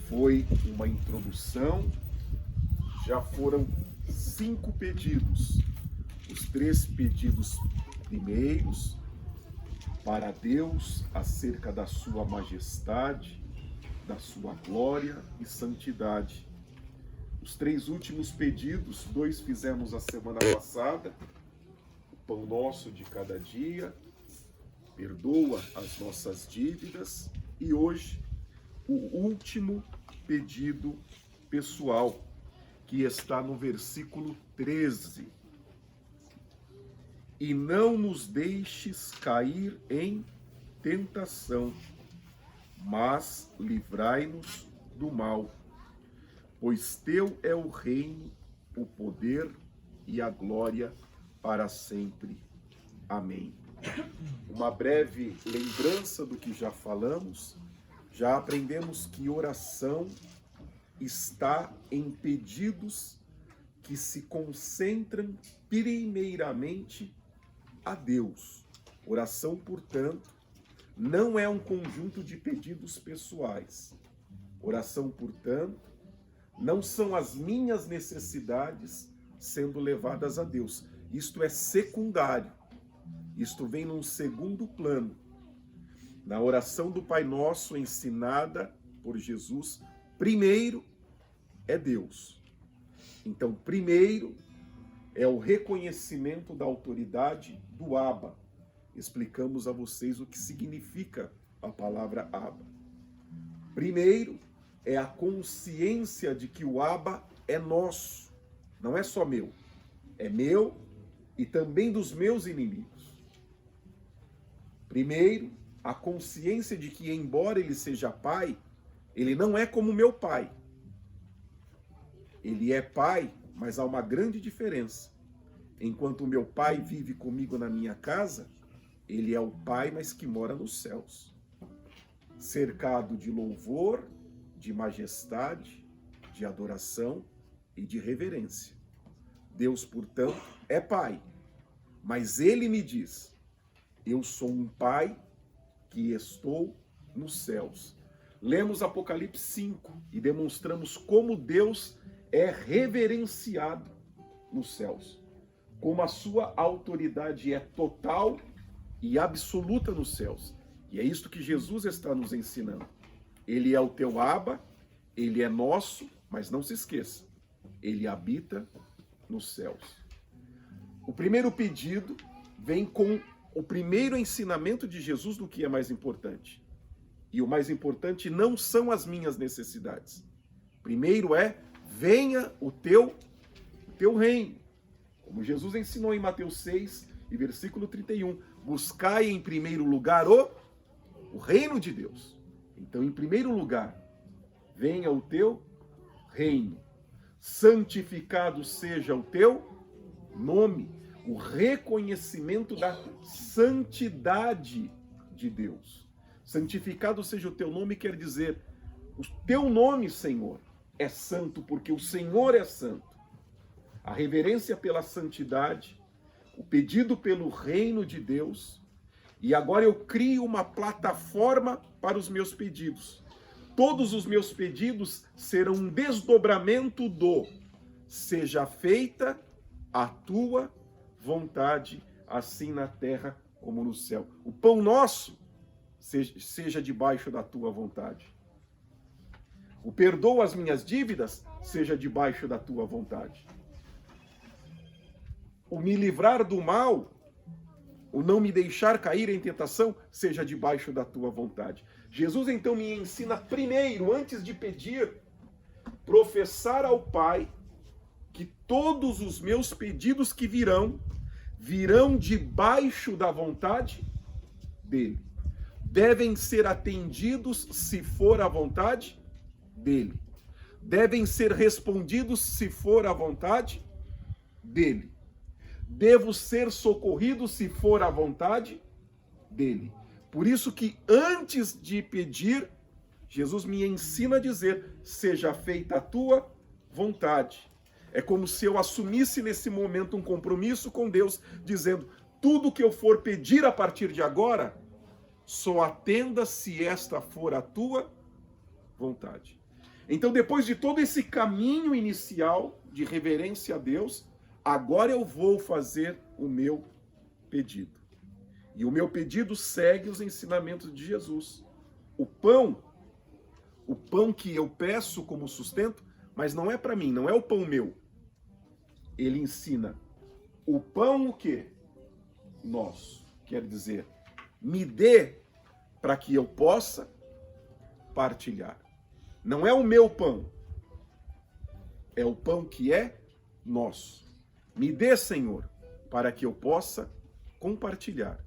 Foi uma introdução, já foram 5 pedidos. Os 3 pedidos primeiros para Deus acerca da sua majestade, da sua glória e santidade. Os 3 últimos pedidos, 2 fizemos a semana passada: o pão nosso de cada dia, perdoa as nossas dívidas, e hoje o último pedido pessoal, que está no versículo 13. E não nos deixes cair em tentação, mas livrai-nos do mal, pois teu é o reino, o poder e a glória para sempre. Amém. Uma breve lembrança do que já falamos. Já aprendemos que oração está em pedidos que se concentram primeiramente a Deus. Oração, portanto, não é um conjunto de pedidos pessoais. Oração, portanto, não são as minhas necessidades sendo levadas a Deus. Isto é secundário. Isto vem num segundo plano. Na oração do Pai Nosso ensinada por Jesus, primeiro é Deus. Então, primeiro é o reconhecimento da autoridade do Abba. Explicamos a vocês o que significa a palavra Abba. Primeiro é a consciência de que o Abba é nosso. Não é só meu. É meu e também dos meus inimigos. Primeiro, a consciência de que, embora ele seja pai, ele não é como meu pai. Ele é pai, mas há uma grande diferença. Enquanto o meu pai vive comigo na minha casa, ele é o pai, mas que mora nos céus. Cercado de louvor, de majestade, de adoração e de reverência. Deus, portanto, é pai. Mas ele me diz: eu sou um pai que estou nos céus. Lemos Apocalipse 5 e demonstramos como Deus é reverenciado nos céus. Como a sua autoridade é total e absoluta nos céus. E é isto que Jesus está nos ensinando. Ele é o teu Abba, ele é nosso, mas não se esqueça, ele habita nos céus. O primeiro pedido vem com o primeiro ensinamento de Jesus do que é mais importante. E o mais importante não são as minhas necessidades. Primeiro é: venha o teu reino. Como Jesus ensinou em Mateus 6 e versículo 31. Buscai em primeiro lugar o reino de Deus. Então, em primeiro lugar, venha o teu reino. Santificado seja o teu nome. O reconhecimento da santidade de Deus. Santificado seja o teu nome quer dizer: o teu nome, Senhor, é santo porque o Senhor é santo. A reverência pela santidade, o pedido pelo reino de Deus, e agora eu crio uma plataforma para os meus pedidos. Todos os meus pedidos serão um desdobramento do: seja feita a tua vontade, assim na terra como no céu. O pão nosso seja debaixo da tua vontade. O perdoa as minhas dívidas seja debaixo da tua vontade. O me livrar do mal, o não me deixar cair em tentação, seja debaixo da tua vontade. Jesus então me ensina primeiro, antes de pedir, professar ao Pai que todos os meus pedidos que virão debaixo da vontade dele. Devem ser atendidos se for a vontade dele. Devem ser respondidos se for a vontade dele. Devo ser socorrido se for a vontade dele. Por isso que antes de pedir, Jesus me ensina a dizer: seja feita a tua vontade. É como se eu assumisse nesse momento um compromisso com Deus, dizendo: tudo que eu for pedir a partir de agora, só atenda se esta for a tua vontade. Então, depois de todo esse caminho inicial de reverência a Deus, agora eu vou fazer o meu pedido. E o meu pedido segue os ensinamentos de Jesus. O pão que eu peço como sustento, mas não é para mim, não é o pão meu. Ele ensina, o pão o quê? Nosso. Quer dizer, me dê para que eu possa partilhar. Não é o meu pão, é o pão que é nosso. Me dê, Senhor, para que eu possa compartilhar.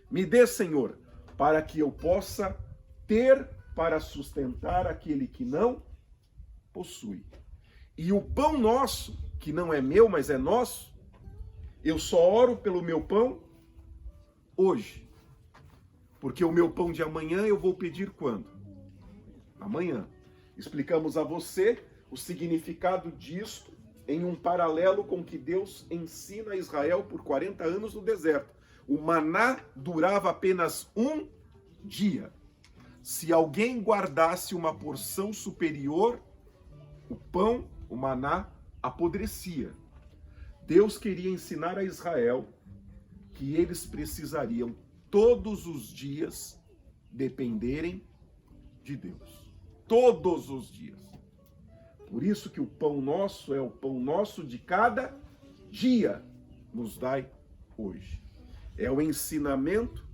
Me dê, Senhor, para que eu possa ter para sustentar aquele que não possui. E o pão nosso, que não é meu, mas é nosso, eu só oro pelo meu pão hoje. Porque o meu pão de amanhã eu vou pedir quando? Amanhã. Explicamos a você o significado disto em um paralelo com o que Deus ensina a Israel por 40 anos no deserto. O maná durava apenas um dia. Se alguém guardasse uma porção superior, o pão, o maná, apodrecia. Deus queria ensinar a Israel que eles precisariam todos os dias dependerem de Deus. Todos os dias. Por isso que o pão nosso é o pão nosso de cada dia. Nos dai hoje. É o ensinamento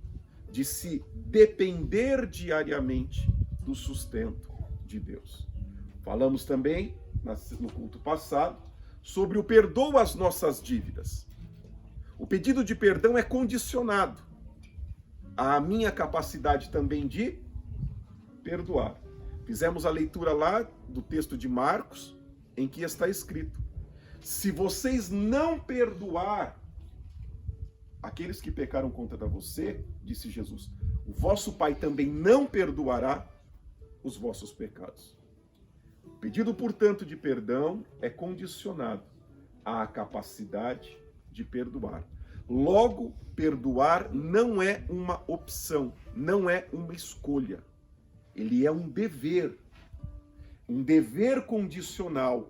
de se depender diariamente do sustento de Deus. Falamos também, no culto passado, sobre o perdão às nossas dívidas. O pedido de perdão é condicionado à minha capacidade também de perdoar. Fizemos a leitura lá do texto de Marcos, em que está escrito: se vocês não perdoar aqueles que pecaram contra você, disse Jesus, o vosso Pai também não perdoará os vossos pecados. O pedido, portanto, de perdão é condicionado à capacidade de perdoar. Logo, perdoar não é uma opção, não é uma escolha. Ele é um dever condicional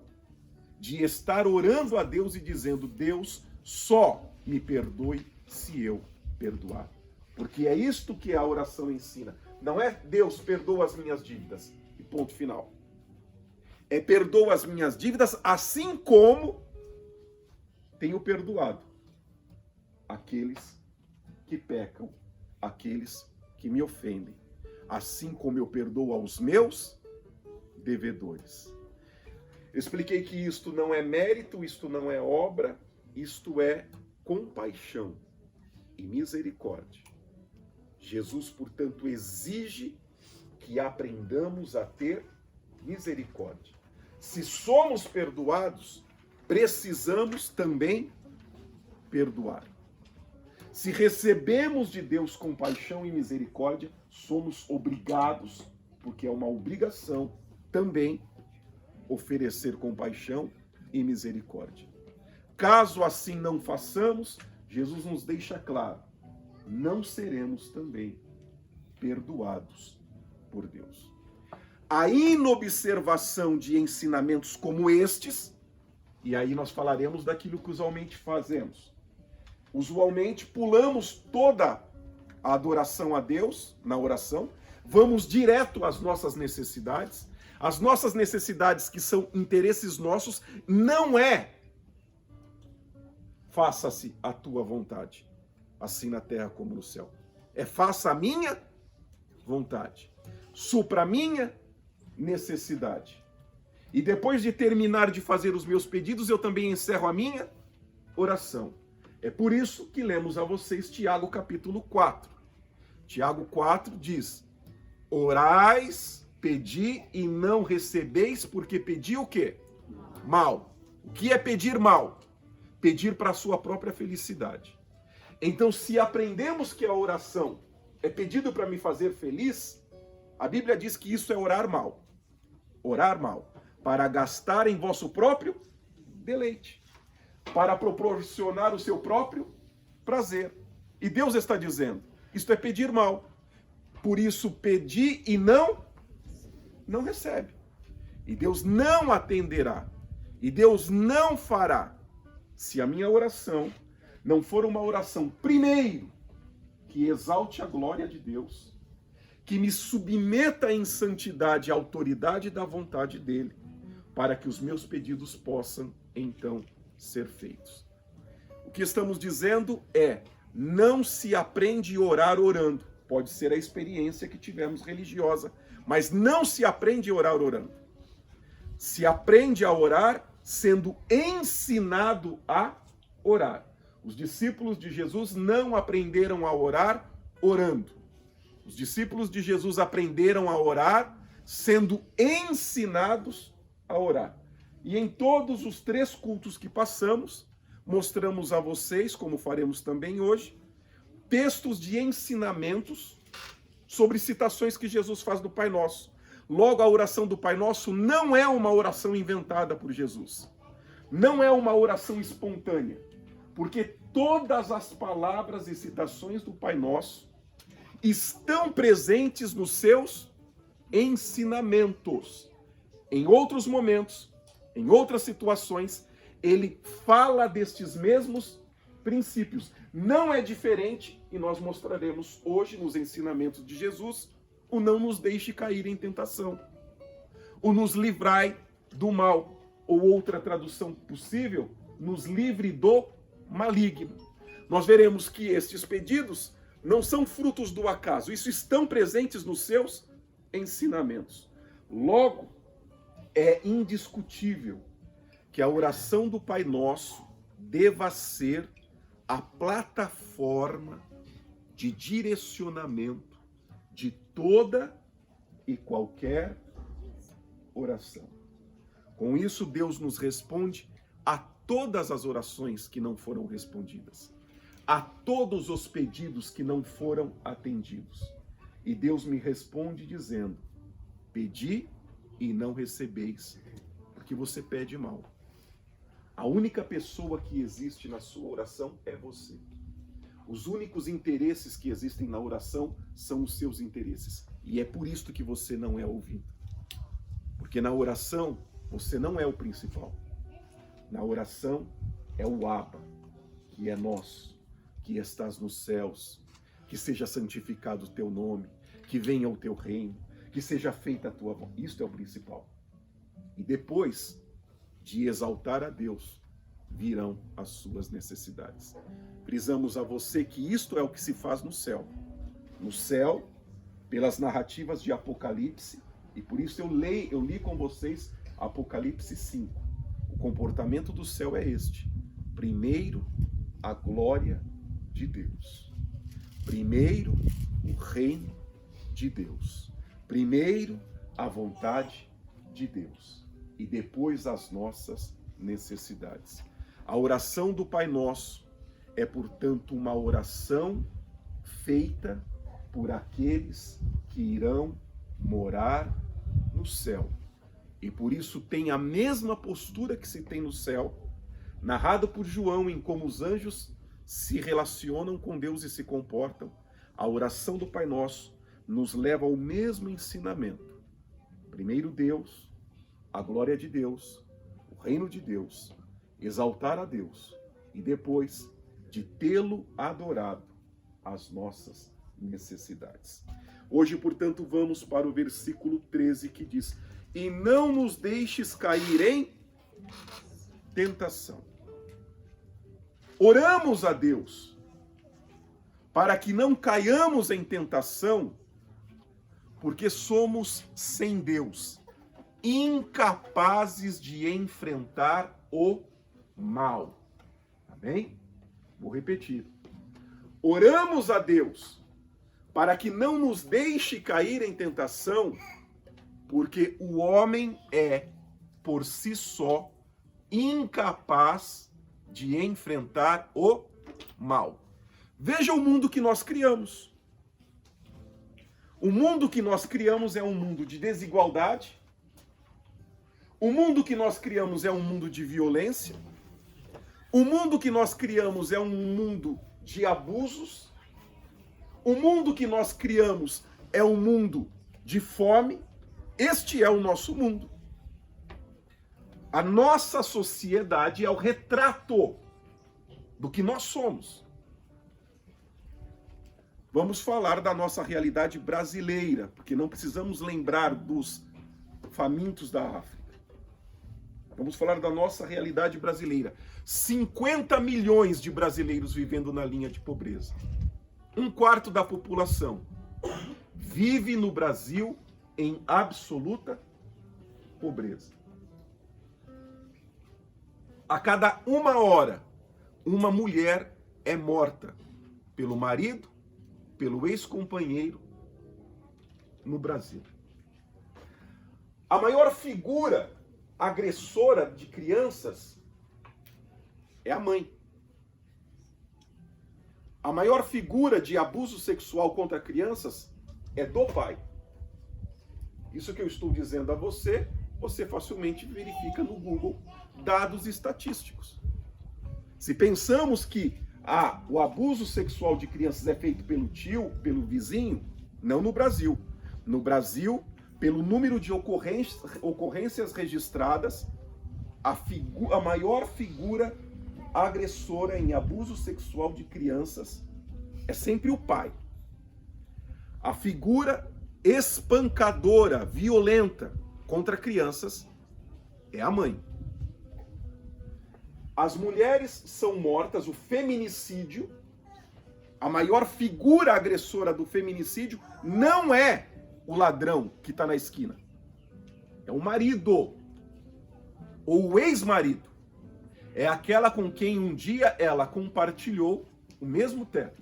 de estar orando a Deus e dizendo, Deus, só me perdoe se eu perdoar. Porque é isto que a oração ensina. Não é Deus, perdoa as minhas dívidas e ponto final. É perdoa as minhas dívidas assim como tenho perdoado aqueles que pecam, aqueles que me ofendem. Assim como eu perdoo aos meus devedores. Expliquei que isto não é mérito, isto não é obra, isto é compaixão e misericórdia. Jesus, portanto, exige que aprendamos a ter misericórdia. Se somos perdoados, precisamos também perdoar. Se recebemos de Deus compaixão e misericórdia, somos obrigados, porque é uma obrigação, também oferecer compaixão e misericórdia. Caso assim não façamos, Jesus nos deixa claro, não seremos também perdoados por Deus. A inobservação de ensinamentos como estes, e aí nós falaremos daquilo que usualmente fazemos. Usualmente pulamos toda a adoração a Deus na oração, vamos direto às nossas necessidades. As nossas necessidades, que são interesses nossos, não é faça-se a tua vontade, assim na terra como no céu. É faça a minha vontade, supra a minha necessidade. E depois de terminar de fazer os meus pedidos, eu também encerro a minha oração. É por isso que lemos a vocês Tiago capítulo 4. Tiago 4 diz, orais, pedi e não recebeis, porque pedi o quê? Mal. O que é pedir mal? Pedir para a sua própria felicidade. Então, se aprendemos que a oração é pedido para me fazer feliz, a Bíblia diz que isso é orar mal. Orar mal. Para gastar em vosso próprio deleite. Para proporcionar o seu próprio prazer. E Deus está dizendo, isto é pedir mal. Por isso, pedi e não recebe. E Deus não atenderá. E Deus não fará se a minha oração não for uma oração, primeiro, que exalte a glória de Deus, que me submeta em santidade à autoridade da vontade dele, para que os meus pedidos possam, então, ser feitos. O que estamos dizendo é, não se aprende a orar orando. Pode ser a experiência que tivemos religiosa, mas não se aprende a orar orando. Se aprende a orar sendo ensinado a orar. Os discípulos de Jesus não aprenderam a orar orando. Os discípulos de Jesus aprenderam a orar sendo ensinados a orar. E em todos os 3 cultos que passamos, mostramos a vocês, como faremos também hoje, textos de ensinamentos sobre citações que Jesus faz do Pai Nosso. Logo, a oração do Pai Nosso não é uma oração inventada por Jesus. Não é uma oração espontânea. Porque todas as palavras e citações do Pai Nosso estão presentes nos seus ensinamentos. Em outros momentos, em outras situações, ele fala destes mesmos princípios. Não é diferente, e nós mostraremos hoje nos ensinamentos de Jesus, o não nos deixe cair em tentação, o nos livrai do mal, ou outra tradução possível, nos livre do maligno. Nós veremos que estes pedidos não são frutos do acaso, isso estão presentes nos seus ensinamentos. Logo, é indiscutível que a oração do Pai Nosso deva ser a plataforma de direcionamento de toda e qualquer oração. Com isso, Deus nos responde a todas as orações que não foram respondidas, a todos os pedidos que não foram atendidos. E Deus me responde dizendo: pedi e não recebeis, porque você pede mal. A única pessoa que existe na sua oração é você. Os únicos interesses que existem na oração são os seus interesses. E é por isso que você não é ouvido. Porque na oração, você não é o principal. Na oração é o Abba, que é nosso, que estás nos céus, que seja santificado o teu nome, que venha o teu reino, que seja feita a tua vontade. Isto é o principal. E depois de exaltar a Deus, virão as suas necessidades. Frisamos a você que isto é o que se faz no céu. No céu, pelas narrativas de Apocalipse, e por isso eu li com vocês Apocalipse 5. O comportamento do céu é este. Primeiro, a glória de Deus. Primeiro, o reino de Deus. Primeiro, a vontade de Deus. E depois as nossas necessidades. A oração do Pai Nosso é, portanto, uma oração feita por aqueles que irão morar no céu. E por isso tem a mesma postura que se tem no céu, narrado por João em como os anjos se relacionam com Deus e se comportam. A oração do Pai Nosso nos leva ao mesmo ensinamento. Primeiro Deus, a glória de Deus, o reino de Deus, exaltar a Deus e depois de tê-lo adorado, as nossas necessidades. Hoje, portanto, vamos para o versículo 13 que diz: e não nos deixes cair em tentação. Oramos a Deus para que não caiamos em tentação, porque somos sem Deus, incapazes de enfrentar o mal. Amém? Vou repetir. Oramos a Deus para que não nos deixe cair em tentação, porque o homem é, por si só, incapaz de enfrentar o mal. Veja o mundo que nós criamos. O mundo que nós criamos é um mundo de desigualdade. O mundo que nós criamos é um mundo de violência. O mundo que nós criamos é um mundo de abusos. O mundo que nós criamos é um mundo de fome. Este é o nosso mundo. A nossa sociedade é o retrato do que nós somos. Vamos falar da nossa realidade brasileira, porque não precisamos lembrar dos famintos da África. Vamos falar da nossa realidade brasileira. 50 milhões de brasileiros vivendo na linha de pobreza. 1/4 da população vive no Brasil em absoluta pobreza. A cada 1 hora, uma mulher é morta pelo marido, pelo ex-companheiro no Brasil. A maior figura agressora de crianças é a mãe. A maior figura de abuso sexual contra crianças é do pai. Isso que eu estou dizendo a você, você facilmente verifica no Google dados estatísticos. Se pensamos que o abuso sexual de crianças é feito pelo tio, pelo vizinho, não no Brasil. No Brasil, pelo número de ocorrências registradas, a maior figura agressora em abuso sexual de crianças é sempre o pai. A figura espancadora, violenta contra crianças é a mãe. As mulheres são mortas, o feminicídio, a maior figura agressora do feminicídio não é o ladrão que está na esquina. É o marido ou o ex-marido. É aquela com quem um dia ela compartilhou o mesmo teto.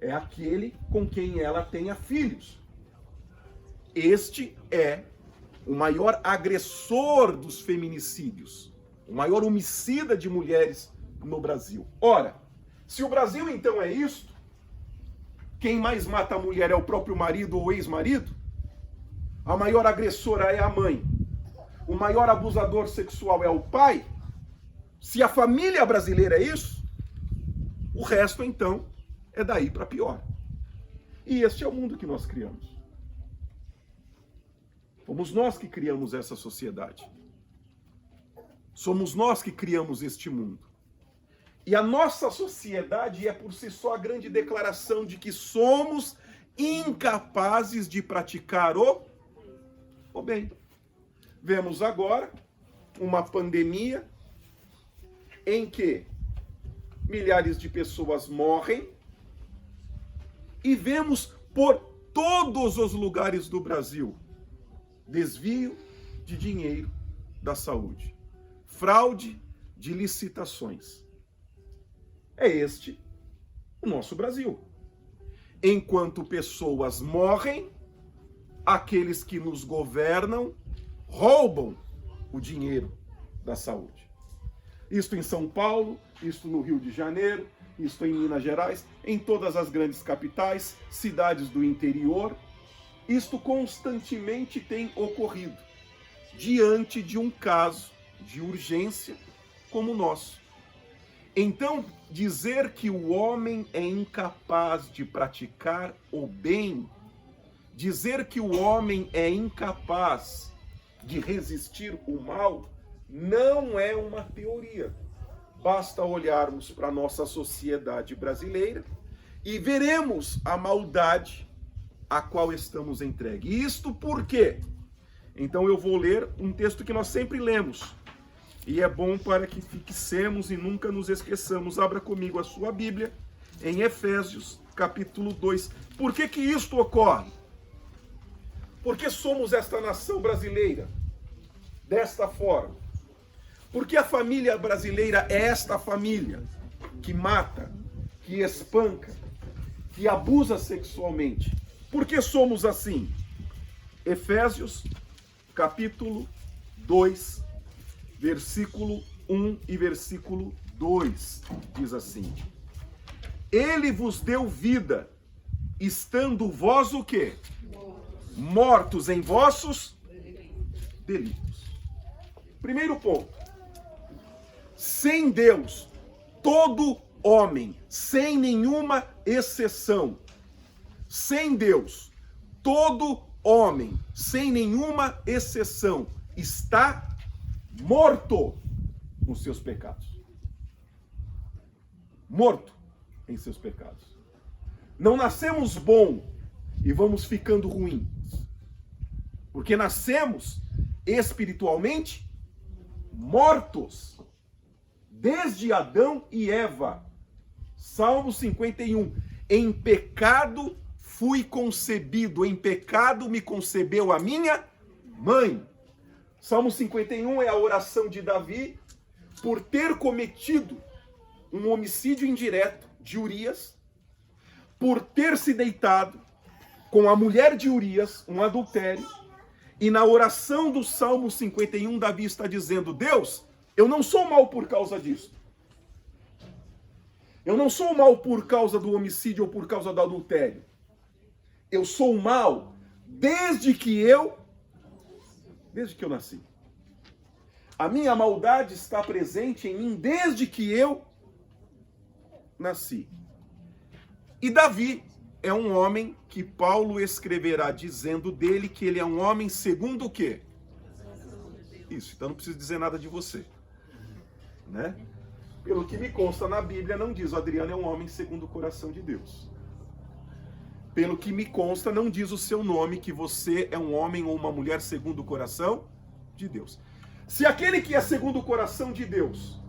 É aquele com quem ela tenha filhos. Este é o maior agressor dos feminicídios, o maior homicida de mulheres no Brasil. Ora, se o Brasil então é isto, quem mais mata a mulher é o próprio marido ou ex-marido? A maior agressora é a mãe. O maior abusador sexual é o pai? Se a família brasileira é isso, o resto então é daí para pior. E este é o mundo que nós criamos. Fomos nós que criamos essa sociedade. Somos nós que criamos este mundo. E a nossa sociedade é por si só a grande declaração de que somos incapazes de praticar o bem. Vemos agora uma pandemia em que milhares de pessoas morrem e vemos por todos os lugares do Brasil desvio de dinheiro da saúde, fraude de licitações. É este o nosso Brasil. Enquanto pessoas morrem, aqueles que nos governam roubam o dinheiro da saúde. Isto em São Paulo, isto no Rio de Janeiro, isto em Minas Gerais, em todas as grandes capitais, cidades do interior. Isto constantemente tem ocorrido diante de um caso de urgência como o nosso. Então, dizer que o homem é incapaz de praticar o bem, dizer que o homem é incapaz de resistir o mal, não é uma teoria. Basta olharmos para a nossa sociedade brasileira e veremos a maldade a qual estamos entregues. E isto por quê? Então eu vou ler um texto que nós sempre lemos. E é bom para que fixemos e nunca nos esqueçamos. Abra comigo a sua Bíblia em Efésios, capítulo 2. Por que que isto ocorre? Porque somos esta nação brasileira desta forma. Porque a família brasileira é esta família que mata, que espanca, que abusa sexualmente. Por que somos assim? Efésios, capítulo 2, versículo 1 e versículo 2, diz assim: Ele vos deu vida, estando vós o quê? Mortos em vossos delitos. Primeiro ponto. Sem Deus, todo homem, sem nenhuma exceção, sem Deus, todo homem, sem nenhuma exceção, está morto nos seus pecados. Morto em seus pecados. Não nascemos bom e vamos ficando ruins. Porque nascemos espiritualmente mortos. Desde Adão e Eva. Salmo 51. Em pecado fui concebido, em pecado me concebeu a minha mãe. Salmo 51 é a oração de Davi por ter cometido um homicídio indireto de Urias, por ter se deitado com a mulher de Urias, um adultério, e na oração do Salmo 51, Davi está dizendo: Deus, eu não sou mal por causa disso. Eu não sou mal por causa do homicídio ou por causa do adultério. Eu sou mal desde que eu nasci. A minha maldade está presente em mim desde que eu nasci. E Davi é um homem que Paulo escreverá dizendo dele que ele é um homem segundo o quê? Isso, então não preciso dizer nada de você. Né? Pelo que me consta na Bíblia, não diz o Adriano é um homem segundo o coração de Deus. Pelo que me consta, não diz o seu nome que você é um homem ou uma mulher segundo o coração de Deus. Se aquele que é segundo o coração de Deus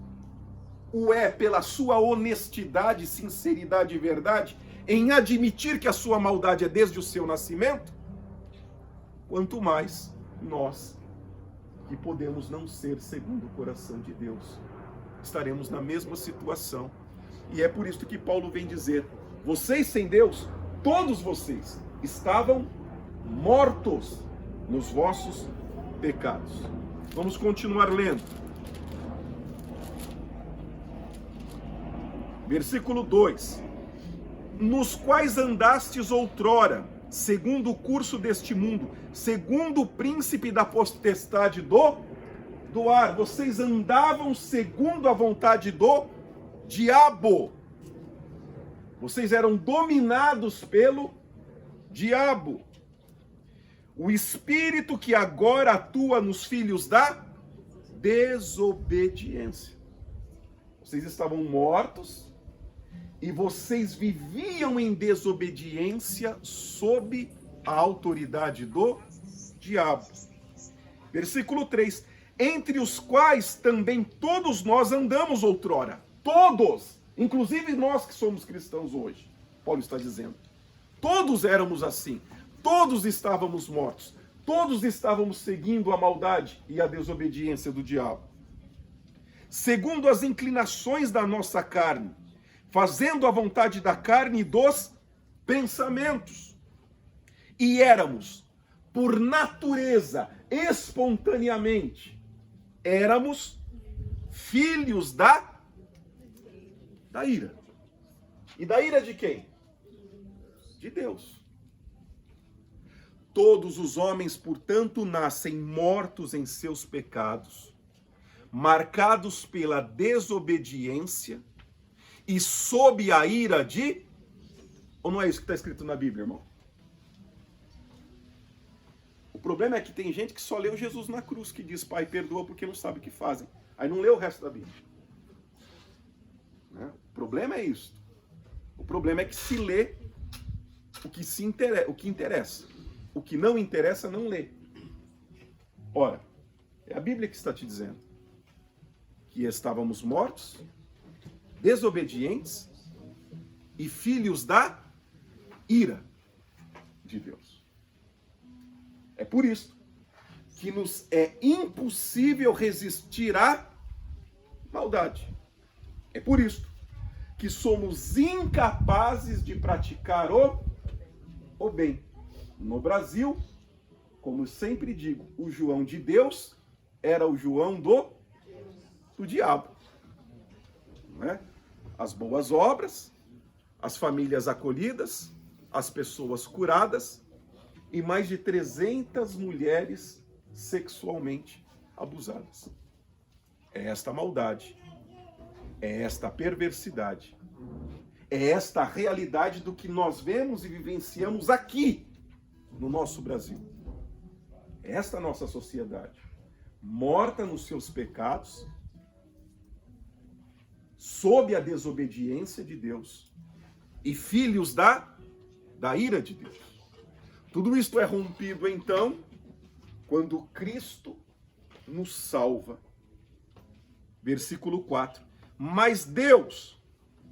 o é pela sua honestidade, sinceridade e verdade, em admitir que a sua maldade é desde o seu nascimento, quanto mais nós, que podemos não ser segundo o coração de Deus, estaremos na mesma situação. E é por isso que Paulo vem dizer: vocês sem Deus, todos vocês, estavam mortos nos vossos pecados. Vamos continuar lendo. Versículo 2. Nos quais andastes outrora, segundo o curso deste mundo, segundo o príncipe da potestade do ar. Vocês andavam segundo a vontade do diabo. Vocês eram dominados pelo diabo. O espírito que agora atua nos filhos da desobediência. Vocês estavam mortos e vocês viviam em desobediência sob a autoridade do diabo. Versículo 3. Entre os quais também todos nós andamos outrora. Todos, inclusive nós que somos cristãos hoje. Paulo está dizendo. Todos éramos assim. Todos estávamos mortos. Todos estávamos seguindo a maldade e a desobediência do diabo. Segundo as inclinações da nossa carne, fazendo a vontade da carne e dos pensamentos. E éramos, por natureza, espontaneamente, éramos filhos da ira. E da ira de quem? De Deus. Todos os homens, portanto, nascem mortos em seus pecados, marcados pela desobediência e sob a ira de... Ou não é isso que está escrito na Bíblia, irmão? O problema é que tem gente que só leu Jesus na cruz, que diz: Pai, perdoa porque não sabe o que fazem. Aí não leu o resto da Bíblia. Né? O problema é isso. O problema é que se lê o que interessa. O que não interessa, não lê. Ora, é a Bíblia que está te dizendo que estávamos mortos, desobedientes e filhos da ira de Deus. É por isso que nos é impossível resistir à maldade. É por isso que somos incapazes de praticar o bem. No Brasil, como sempre digo, o João de Deus era o João do diabo. Não é? As boas obras, as famílias acolhidas, as pessoas curadas e mais de 300 mulheres sexualmente abusadas. É esta maldade, é esta perversidade, é esta realidade do que nós vemos e vivenciamos aqui no nosso Brasil. É esta a nossa sociedade. morta nos seus pecados, sob a desobediência de Deus e filhos da ira de Deus. Tudo isto é rompido, então, quando Cristo nos salva. Versículo 4. Mas Deus,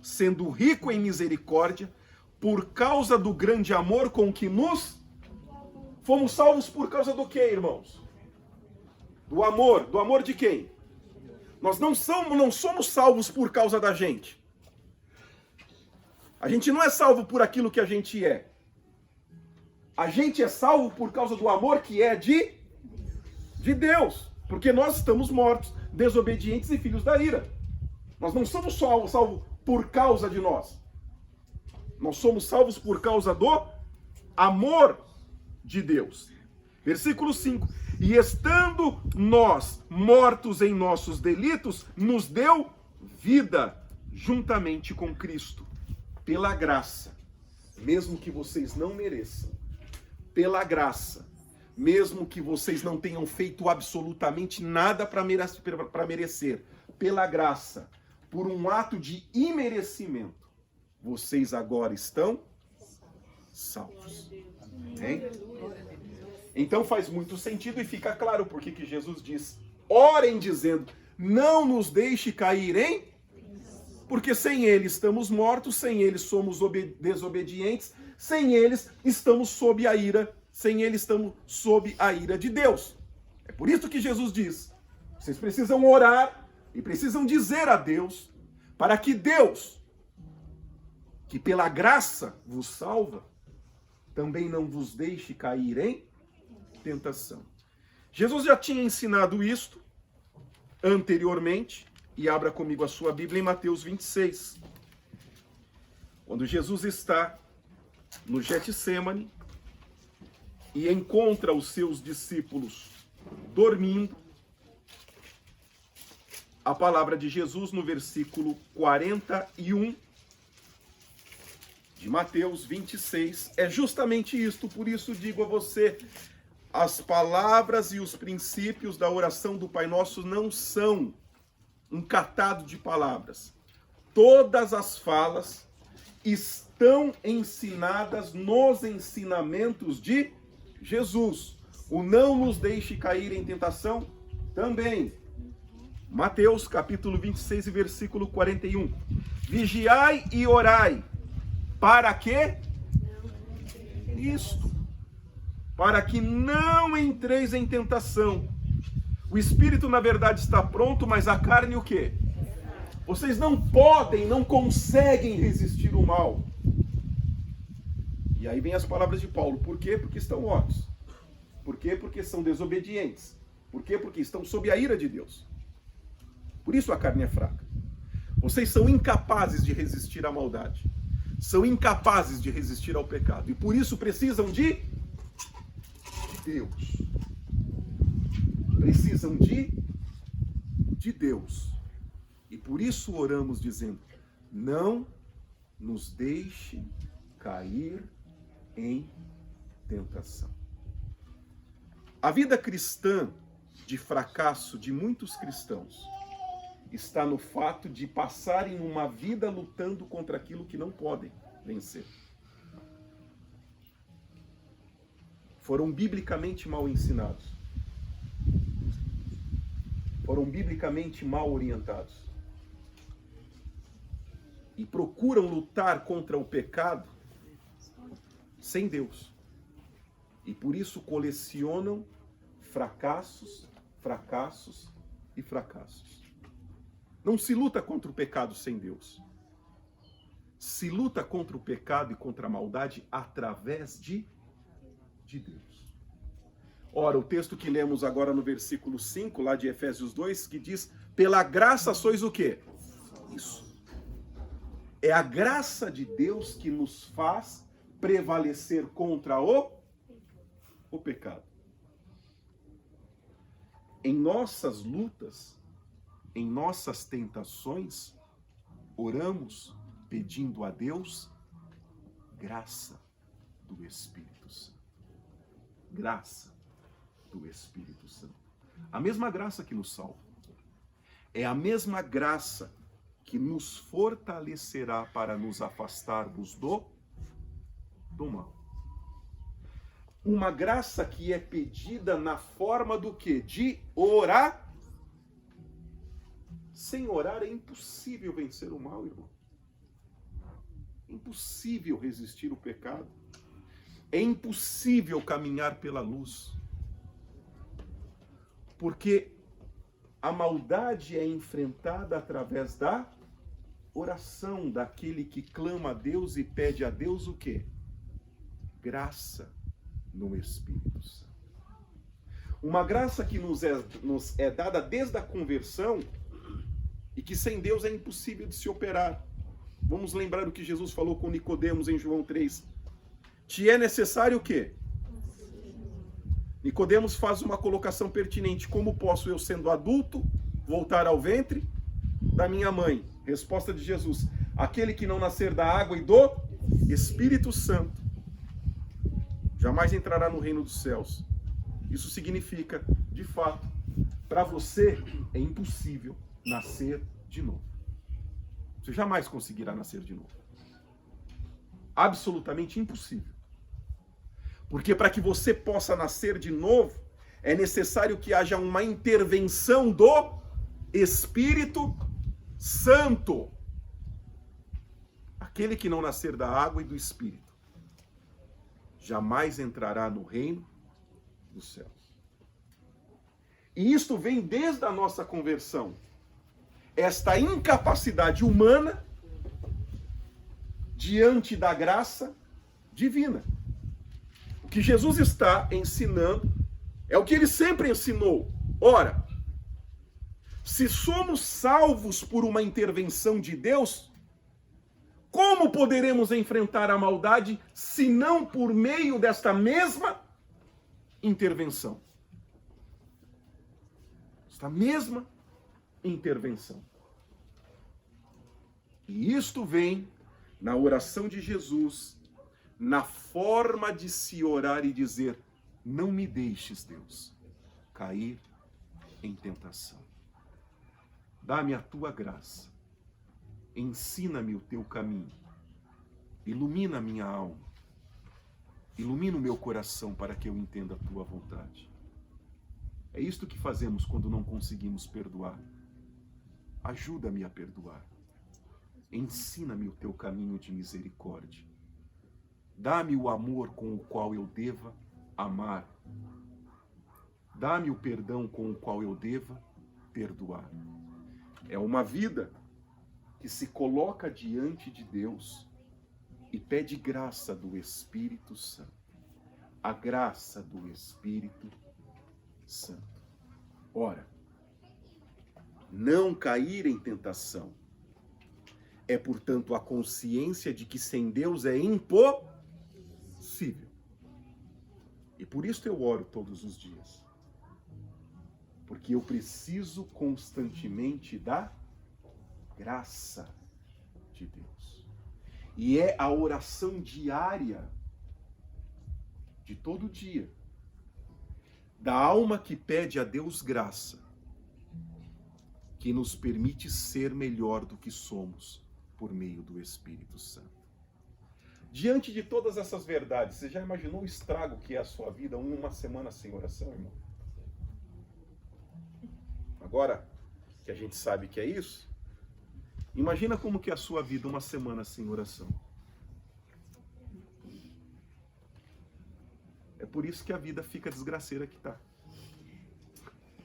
sendo rico em misericórdia, por causa do grande amor com que nos fomos salvos, por causa do quê, irmãos? Do amor de quem? Nós não somos salvos por causa da gente. A gente não é salvo por aquilo que a gente é. A gente é salvo por causa do amor que é de Deus. Porque nós estamos mortos, desobedientes e filhos da ira. Nós não somos salvos por causa de nós. Nós somos salvos por causa do amor de Deus. Versículo 5. E estando nós mortos em nossos delitos, nos deu vida juntamente com Cristo. Pela graça, mesmo que vocês não mereçam. Pela graça, mesmo que vocês não tenham feito absolutamente nada para merecer. Pela graça, por um ato de imerecimento, vocês agora estão salvos. Amém? Então faz muito sentido e fica claro porque que Jesus diz: orem dizendo, não nos deixe cair em... Porque sem ele estamos mortos, sem ele somos desobedientes, sem eles estamos sob a ira, sem ele estamos sob a ira de Deus. É por isso que Jesus diz, vocês precisam orar e precisam dizer a Deus, para que Deus, que pela graça vos salva, também não vos deixe cair em tentação. Jesus já tinha ensinado isto anteriormente, e abra comigo a sua Bíblia em Mateus 26. Quando Jesus está no Getsêmani e encontra os seus discípulos dormindo, a palavra de Jesus no versículo 41 de Mateus 26 é justamente isto. Por isso digo a você, as palavras e os princípios da oração do Pai Nosso não são um catado de palavras. Todas as falas estão ensinadas nos ensinamentos de Jesus. O não nos deixe cair em tentação também. Mateus capítulo 26 e versículo 41. Vigiai e orai. Para quê? Isto. Para que não entreis em tentação. O espírito, na verdade, está pronto, mas a carne o quê? Vocês não podem, não conseguem resistir o mal. E aí vem as palavras de Paulo. Por quê? Porque estão mortos. Por quê? Porque são desobedientes. Por quê? Porque estão sob a ira de Deus. Por isso a carne é fraca. Vocês são incapazes de resistir à maldade. São incapazes de resistir ao pecado. E por isso precisam de Deus. Precisam de Deus. E por isso oramos dizendo, não nos deixe cair em tentação. A vida cristã de fracasso de muitos cristãos está no fato de passarem uma vida lutando contra aquilo que não podem vencer. Foram biblicamente mal ensinados. Foram biblicamente mal orientados. E procuram lutar contra o pecado sem Deus. E por isso colecionam fracassos, fracassos e fracassos. Não se luta contra o pecado sem Deus. Se luta contra o pecado e contra a maldade através de Deus. Ora, o texto que lemos agora no versículo 5, lá de Efésios 2, que diz, pela graça sois o quê? Isso. É a graça de Deus que nos faz prevalecer contra o pecado. Em nossas lutas, em nossas tentações, oramos pedindo a Deus graça do Espírito Santo. Graça do Espírito Santo. A mesma graça que nos salva. É a mesma graça que nos fortalecerá para nos afastarmos do mal. Uma graça que é pedida na forma do quê? De orar. Sem orar é impossível vencer o mal, irmão. É impossível resistir o pecado. É impossível caminhar pela luz. Porque a maldade é enfrentada através da oração daquele que clama a Deus e pede a Deus o quê? Graça no Espírito Santo. Uma graça que nos é dada desde a conversão e que sem Deus é impossível de se operar. Vamos lembrar o que Jesus falou com Nicodemos em João 3. Te é necessário o quê? Nicodemos faz uma colocação pertinente. Como posso eu, sendo adulto, voltar ao ventre da minha mãe? Resposta de Jesus. Aquele que não nascer da água e do Espírito Santo jamais entrará no reino dos céus. Isso significa, de fato, para você é impossível nascer de novo. Você jamais conseguirá nascer de novo. Absolutamente impossível. Porque para que você possa nascer de novo, é necessário que haja uma intervenção do Espírito Santo. Aquele que não nascer da água e do Espírito, jamais entrará no reino dos céus. E isto vem desde a nossa conversão. Esta incapacidade humana diante da graça divina. O que Jesus está ensinando é o que ele sempre ensinou. Ora, se somos salvos por uma intervenção de Deus, como poderemos enfrentar a maldade se não por meio desta mesma intervenção? Esta mesma intervenção. E isto vem na oração de Jesus, na forma de se orar e dizer: não me deixes, Deus, cair em tentação. Dá-me a tua graça. Ensina-me o teu caminho. Ilumina a minha alma. Ilumina o meu coração para que eu entenda a tua vontade. É isto que fazemos quando não conseguimos perdoar. Ajuda-me a perdoar. Ensina-me o teu caminho de misericórdia. Dá-me o amor com o qual eu deva amar. Dá-me o perdão com o qual eu deva perdoar. É uma vida que se coloca diante de Deus e pede graça do Espírito Santo. A graça do Espírito Santo. Ora, não cair em tentação é, portanto, a consciência de que sem Deus é impossível. E por isso eu oro todos os dias. Porque eu preciso constantemente da graça de Deus. E é a oração diária, de todo dia, da alma que pede a Deus graça, que nos permite ser melhor do que somos por meio do Espírito Santo. Diante de todas essas verdades, você já imaginou o estrago que é a sua vida uma semana sem oração, irmão? Agora que a gente sabe que é isso, imagina como que é a sua vida uma semana sem oração. É por isso que a vida fica desgraceira que tá.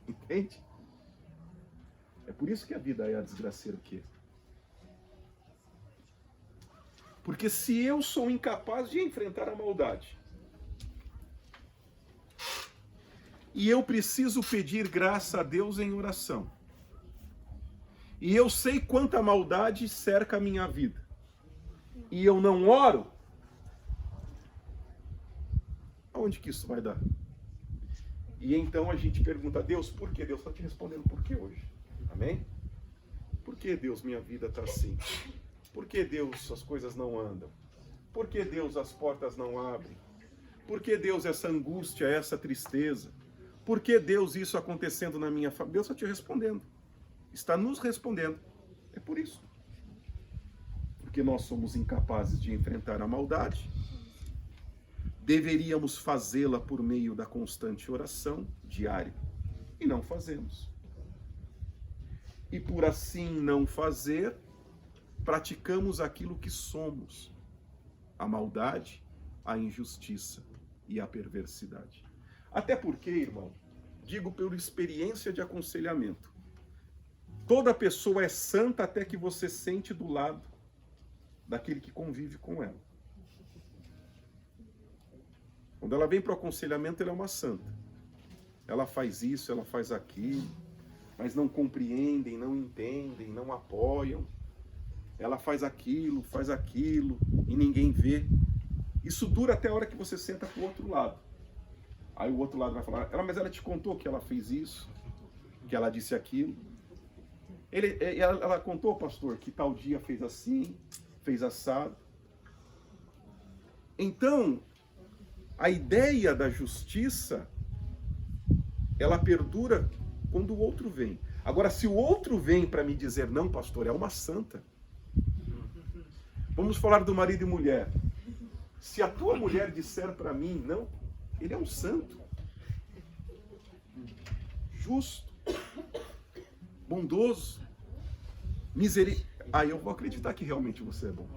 Entende? É por isso que a vida é a desgraceira que é. Porque se eu sou incapaz de enfrentar a maldade, e eu preciso pedir graça a Deus em oração, e eu sei quanta maldade cerca a minha vida, e eu não oro, aonde que isso vai dar? E então a gente pergunta a Deus, por que? Deus está te respondendo por que hoje. Amém? Por que, Deus, minha vida está assim? Por que, Deus, as coisas não andam? Por que, Deus, as portas não abrem? Por que, Deus, essa angústia, essa tristeza? por que Deus isso acontecendo na minha família? Deus está te respondendo. Está nos respondendo. É por isso. Porque nós somos incapazes de enfrentar a maldade. Deveríamos fazê-la por meio da constante oração diária. E não fazemos. E por assim não fazer, praticamos aquilo que somos: a maldade, a injustiça e a perversidade. Até porque, irmão, digo por experiência de aconselhamento, toda pessoa é santa até que você sente do lado daquele que convive com ela. Quando ela vem para o aconselhamento, ela é uma santa. Ela faz isso, ela faz aquilo, mas não compreendem, não entendem, não apoiam. Ela faz aquilo e ninguém vê. Isso dura até a hora que você senta para o outro lado. Aí o outro lado vai falar: mas ela te contou que ela fez isso, que ela disse aquilo. Ela contou, pastor, que tal dia fez assim, fez assado. Então, a ideia da justiça, ela perdura quando o outro vem. Agora, se o outro vem para me dizer: não, pastor, é uma santa. Vamos falar do marido e mulher. Se a tua mulher disser para mim: não, ele é um santo, justo, bondoso, eu vou acreditar que realmente você é bom.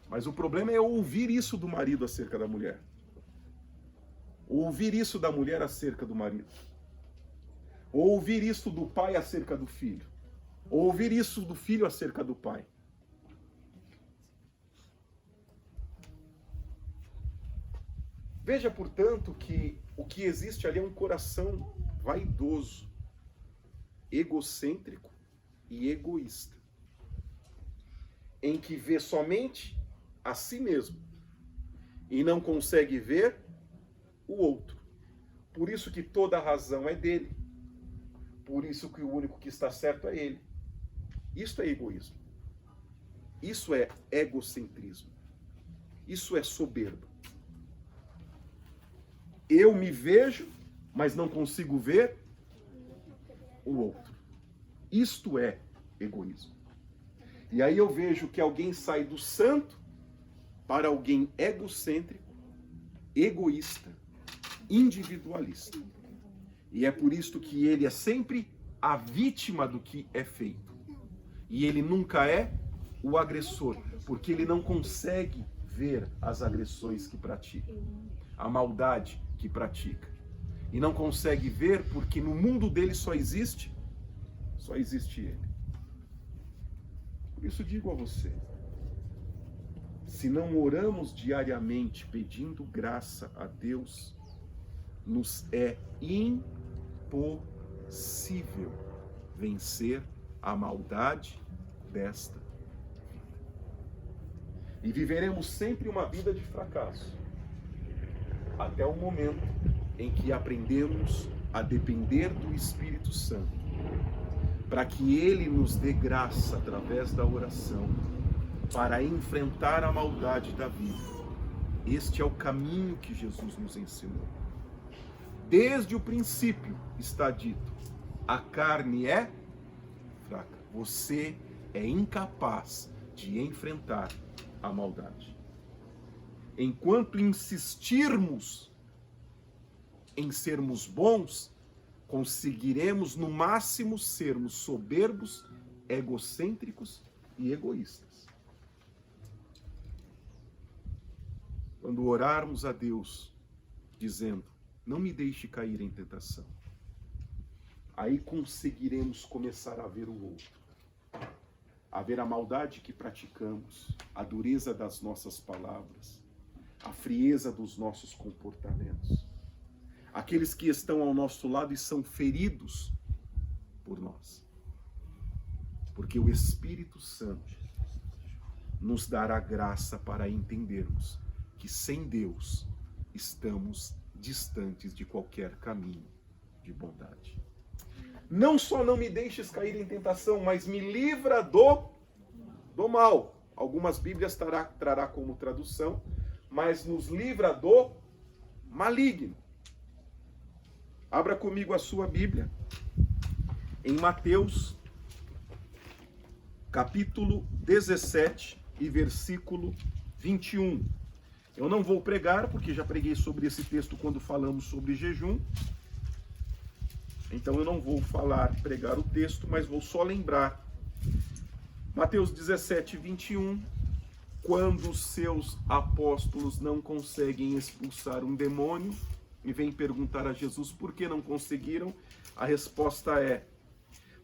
Mas o problema é ouvir isso do marido acerca da mulher. Ouvir isso da mulher acerca do marido. Ouvir isso do pai acerca do filho. Ouvir isso do filho acerca do pai. Veja, portanto, que o que existe ali é um coração vaidoso, egocêntrico e egoísta, em que vê somente a si mesmo e não consegue ver o outro. Por isso que toda a razão é dele. Por isso que o único que está certo é ele. Isso é egoísmo. Isso é egocentrismo. Isso é soberba. Eu me vejo, mas não consigo ver o outro. Isto é egoísmo. E aí eu vejo que alguém sai do santo para alguém egocêntrico, egoísta, individualista. E é por isso que ele é sempre a vítima do que é feito. E ele nunca é o agressor, porque ele não consegue ver as agressões que pratica, a maldade que pratica. E não consegue ver porque no mundo dele só existe ele. Por isso digo a você, se não oramos diariamente pedindo graça a Deus, nos é impossível vencer a maldade desta vida. E viveremos sempre uma vida de fracasso, até o momento em que aprendemos a depender do Espírito Santo, para que Ele nos dê graça através da oração, para enfrentar a maldade da vida. Este é o caminho que Jesus nos ensinou. Desde o princípio está dito: a carne é fraca. Você é incapaz de enfrentar a maldade. Enquanto insistirmos em sermos bons, conseguiremos no máximo sermos soberbos, egocêntricos e egoístas. Quando orarmos a Deus dizendo: não me deixe cair em tentação, aí conseguiremos começar a ver o outro, a ver a maldade que praticamos, a dureza das nossas palavras, a frieza dos nossos comportamentos. Aqueles que estão ao nosso lado e são feridos por nós. Porque o Espírito Santo nos dará graça para entendermos que sem Deus estamos distantes de qualquer caminho de bondade. Não só não me deixes cair em tentação, mas me livra do mal. Algumas Bíblias trará como tradução, mas nos livra do maligno. Abra comigo a sua Bíblia em Mateus, capítulo 17 e versículo 21. Eu não vou pregar, porque já preguei sobre esse texto quando falamos sobre jejum. Então eu não vou pregar o texto, mas vou só lembrar. Mateus 17, 21. Quando os seus apóstolos não conseguem expulsar um demônio, e vem perguntar a Jesus por que não conseguiram, a resposta é: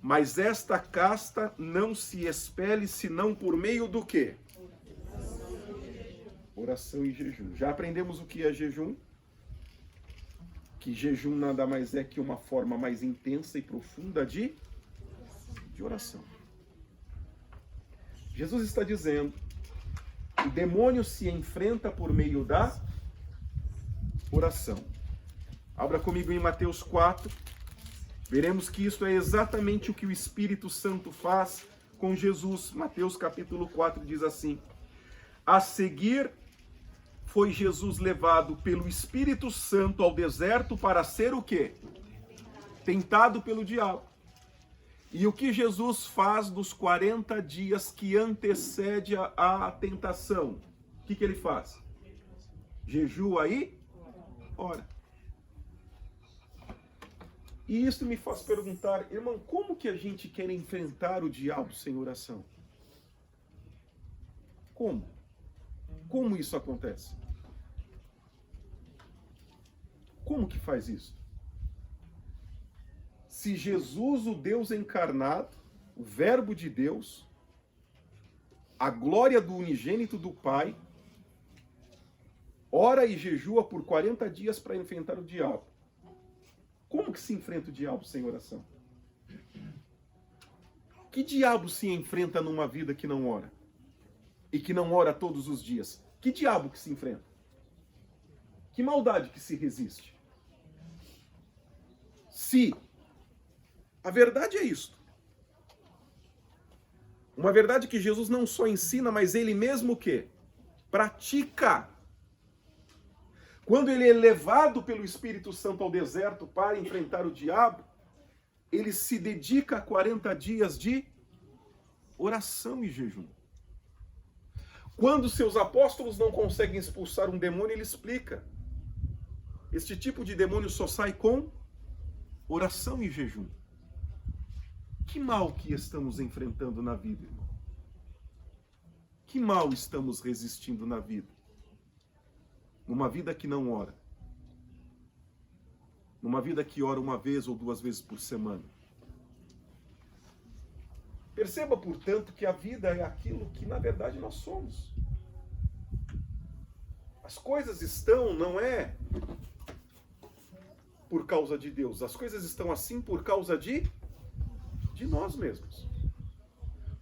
mas esta casta não se expele senão por meio do quê? Oração e jejum. Já aprendemos o que é jejum? Que jejum nada mais é que uma forma mais intensa e profunda de oração. Jesus está dizendo: o demônio se enfrenta por meio da oração. Abra comigo em Mateus 4. Veremos que isso é exatamente o que o Espírito Santo faz com Jesus. Mateus capítulo 4 diz assim: a seguir foi Jesus levado pelo Espírito Santo ao deserto para ser o quê? Tentado pelo diabo. E o que Jesus faz nos 40 dias que antecede a tentação? O que ele faz? Jejua e ora. E isso me faz perguntar, irmão, como que a gente quer enfrentar o diabo sem oração? Como? Como isso acontece? Como que faz isso? Se Jesus, o Deus encarnado, o Verbo de Deus, a glória do unigênito do Pai, ora e jejua por 40 dias para enfrentar o diabo. Como que se enfrenta o diabo sem oração? Que diabo se enfrenta numa vida que não ora? E que não ora todos os dias? Que diabo que se enfrenta? Que maldade que se resiste? Se a verdade é isto. Uma verdade que Jesus não só ensina, mas ele mesmo o quê? Pratica. Quando ele é levado pelo Espírito Santo ao deserto para enfrentar o diabo, ele se dedica a 40 dias de oração e jejum. Quando seus apóstolos não conseguem expulsar um demônio, ele explica: este tipo de demônio só sai com oração e jejum. Que mal que estamos enfrentando na vida, irmão? Que mal estamos resistindo na vida? Numa vida que não ora. Numa vida que ora uma vez ou 2 vezes por semana. Perceba, portanto, que a vida é aquilo que na verdade nós somos. As coisas estão, não é por causa de Deus. As coisas estão assim por causa de nós mesmos.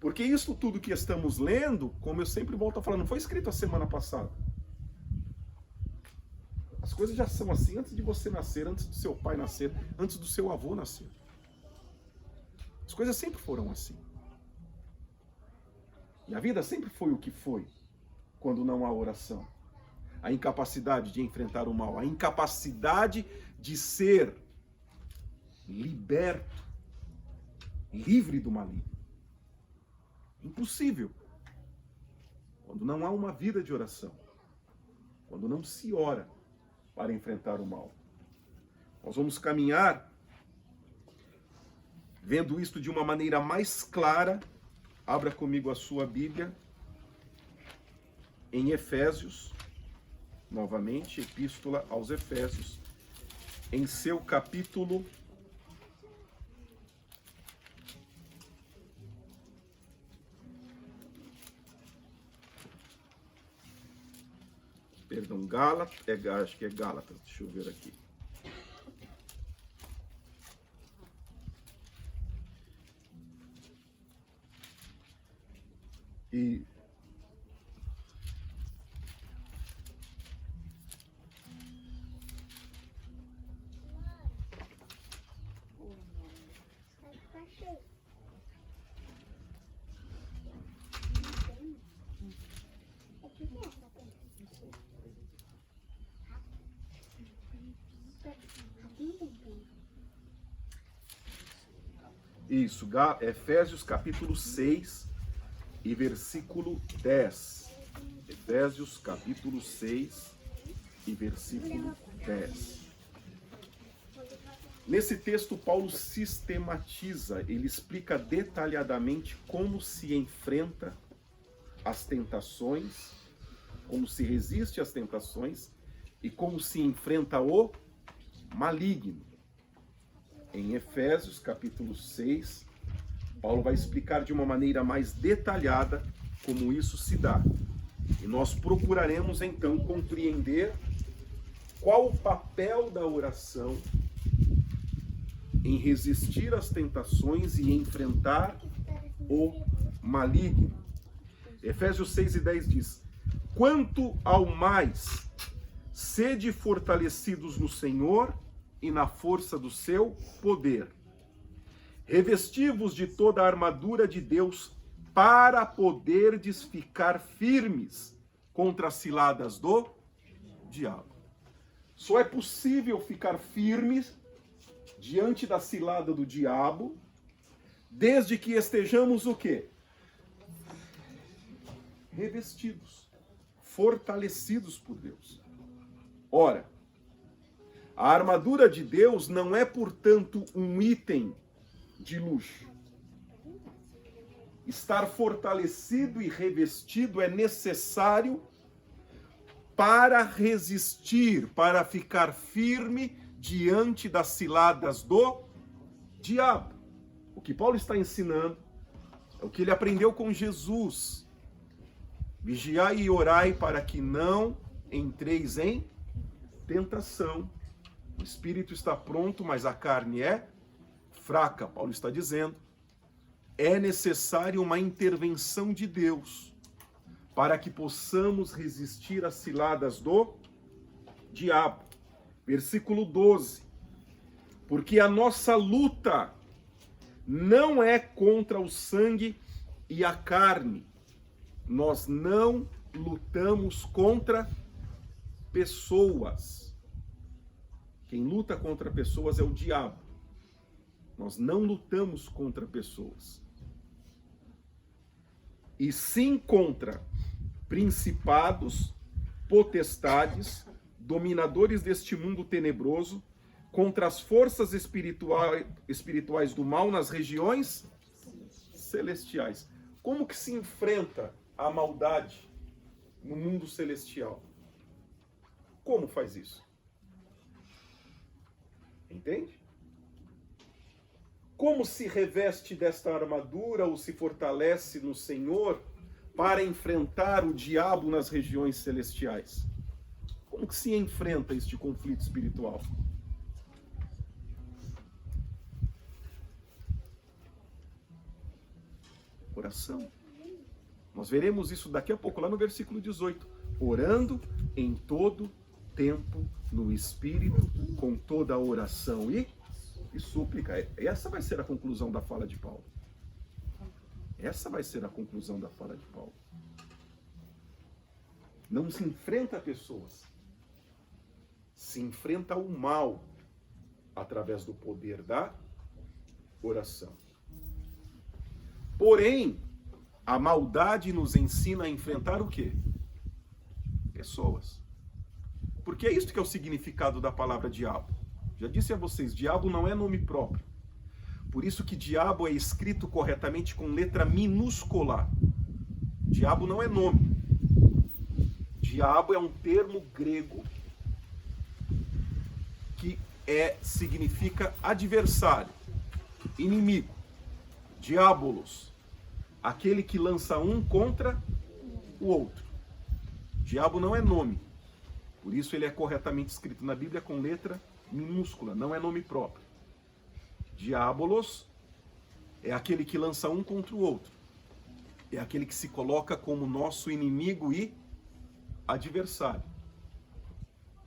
Porque isso tudo que estamos lendo, como eu sempre volto a falar, não foi escrito a semana passada. As coisas já são assim antes de você nascer, antes do seu pai nascer, antes do seu avô nascer. As coisas sempre foram assim. E a vida sempre foi o que foi quando não há oração. A incapacidade de enfrentar o mal, a incapacidade de ser liberto, livre do maligno. Impossível. Quando não há uma vida de oração. Quando não se ora para enfrentar o mal. Nós vamos caminhar vendo isto de uma maneira mais clara. Abra comigo a sua Bíblia em Efésios, novamente, Epístola aos Efésios, em seu capítulo 1. Gálatas, acho que é Gálatas, deixa eu ver aqui. E Isso, Efésios capítulo 6 e versículo 10. Efésios capítulo 6 e versículo 10. Nesse texto, Paulo sistematiza, ele explica detalhadamente como se enfrenta as tentações, como se resiste às tentações e como se enfrenta o maligno. Em Efésios capítulo 6, Paulo vai explicar de uma maneira mais detalhada como isso se dá. E nós procuraremos então compreender qual o papel da oração em resistir às tentações e enfrentar o maligno. Efésios 6 e 10 diz: quanto ao mais, sede fortalecidos no Senhor e na força do seu poder. Revesti-vos de toda a armadura de Deus para poderdes ficar firmes contra as ciladas do diabo. Só é possível ficar firmes diante da cilada do diabo desde que estejamos o quê? Revestidos, fortalecidos por Deus. Ora, a armadura de Deus não é, portanto, um item de luxo. Estar fortalecido e revestido é necessário para resistir, para ficar firme diante das ciladas do diabo. O que Paulo está ensinando é o que ele aprendeu com Jesus. Vigiai e orai para que não entreis em tentação. O espírito está pronto, mas a carne é fraca. Paulo está dizendo, é necessário uma intervenção de Deus para que possamos resistir às ciladas do diabo. Versículo 12. Porque a nossa luta não é contra o sangue e a carne. Nós não lutamos contra pessoas. Quem luta contra pessoas é o diabo. Nós não lutamos contra pessoas. E sim contra principados, potestades, dominadores deste mundo tenebroso, contra as forças espirituais do mal nas regiões celestiais. Como que se enfrenta a maldade no mundo celestial? Como faz isso? Entende? Como se reveste desta armadura ou se fortalece no Senhor para enfrentar o diabo nas regiões celestiais? Como que se enfrenta este conflito espiritual? Oração. Nós veremos isso daqui a pouco, lá no versículo 18. Orando em todo tempo no Espírito, com toda a oração e súplica. Essa vai ser a conclusão da fala de Paulo. Essa vai ser a conclusão da fala de Paulo. Não se enfrenta pessoas. Se enfrenta o mal através do poder da oração. Porém, a maldade nos ensina a enfrentar o quê? Pessoas. Porque é isso que é o significado da palavra diabo. Já disse a vocês, diabo não é nome próprio. Por isso que diabo é escrito corretamente com letra minúscula. Diabo não é nome. Diabo é um termo grego que significa adversário, inimigo. Diabolos, aquele que lança um contra o outro. Diabo não é nome. Por isso ele é corretamente escrito na Bíblia com letra minúscula, não é nome próprio. Diabolos é aquele que lança um contra o outro. É aquele que se coloca como nosso inimigo e adversário.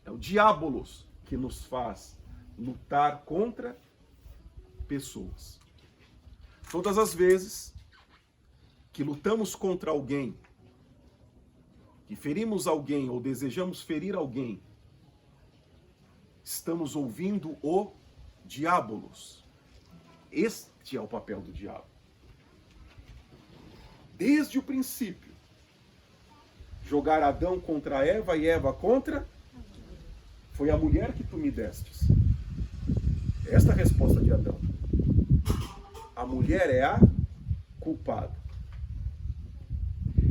É o diabolos que nos faz lutar contra pessoas. Todas as vezes que lutamos contra alguém, que ferimos alguém ou desejamos ferir alguém, estamos ouvindo o diabolos. Este é o papel do diabo. Desde o princípio. Jogar Adão contra Eva e Eva contra... Foi a mulher que tu me destes. Esta é a resposta de Adão. A mulher é a culpada.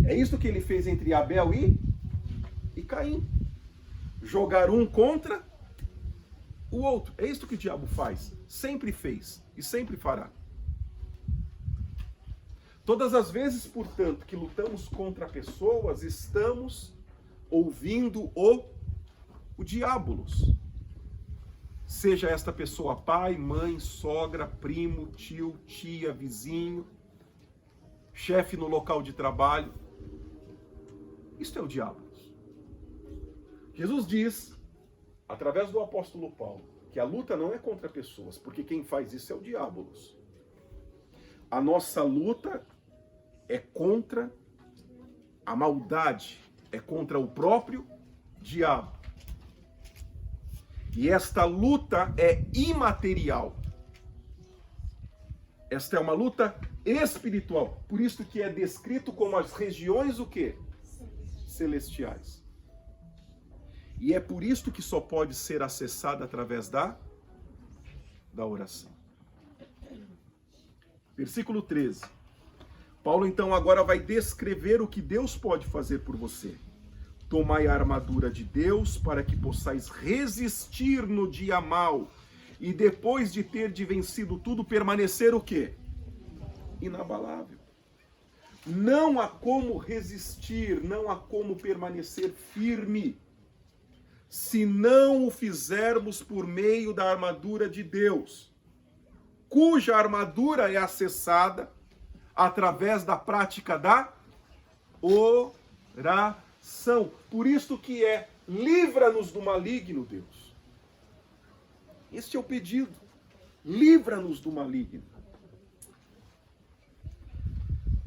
É isso que ele fez entre Abel e Caim. Jogar um contra o outro. É isso que o diabo faz. Sempre fez e sempre fará. Todas as vezes, portanto, que lutamos contra pessoas, estamos ouvindo o diabolos. Seja esta pessoa pai, mãe, sogra, primo, tio, tia, vizinho, chefe no local de trabalho. Isto é o diabolos. Jesus diz, através do apóstolo Paulo, que a luta não é contra pessoas, porque quem faz isso é o diabolos. A nossa luta é contra a maldade, é contra o próprio diabo. E esta luta é imaterial. Esta é uma luta espiritual. Por isso que é descrito como as regiões o quê? Celestiais. E é por isso que só pode ser acessada através da oração. Versículo 13. Paulo então agora vai descrever o que Deus pode fazer por você. Tomai a armadura de Deus para que possais resistir no dia mau e depois de ter vencido tudo, permanecer o quê? Inabalável. Não há como resistir, não há como permanecer firme, se não o fizermos por meio da armadura de Deus, cuja armadura é acessada através da prática da oração. Por isso que é, livra-nos do maligno, Deus. Este é o pedido. Livra-nos do maligno.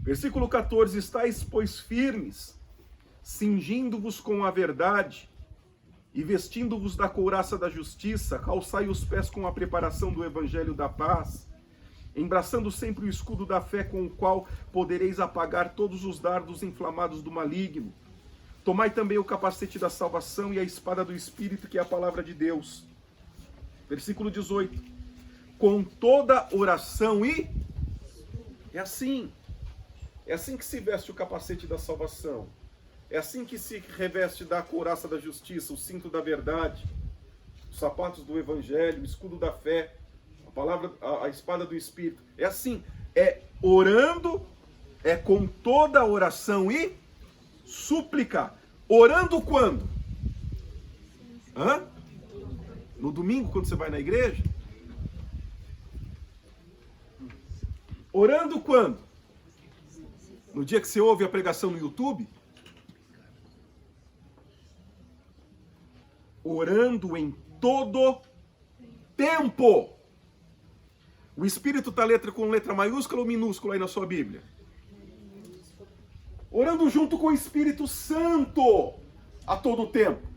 Versículo 14. Estais, pois, firmes, cingindo-vos com a verdade e vestindo-vos da couraça da justiça, calçai os pés com a preparação do evangelho da paz, embraçando sempre o escudo da fé com o qual podereis apagar todos os dardos inflamados do maligno. Tomai também o capacete da salvação e a espada do Espírito, que é a palavra de Deus. Versículo 18. Com toda oração e... É assim que se veste o capacete da salvação. É assim que se reveste da couraça da justiça, o cinto da verdade, os sapatos do evangelho, o escudo da fé, a espada do Espírito. É assim, é orando, é com toda oração e súplica. Orando quando? No domingo, quando você vai na igreja? Orando quando? No dia que você ouve a pregação no YouTube? Orando em todo tempo. O Espírito está com letra maiúscula ou minúscula aí na sua Bíblia? Orando junto com o Espírito Santo a todo tempo.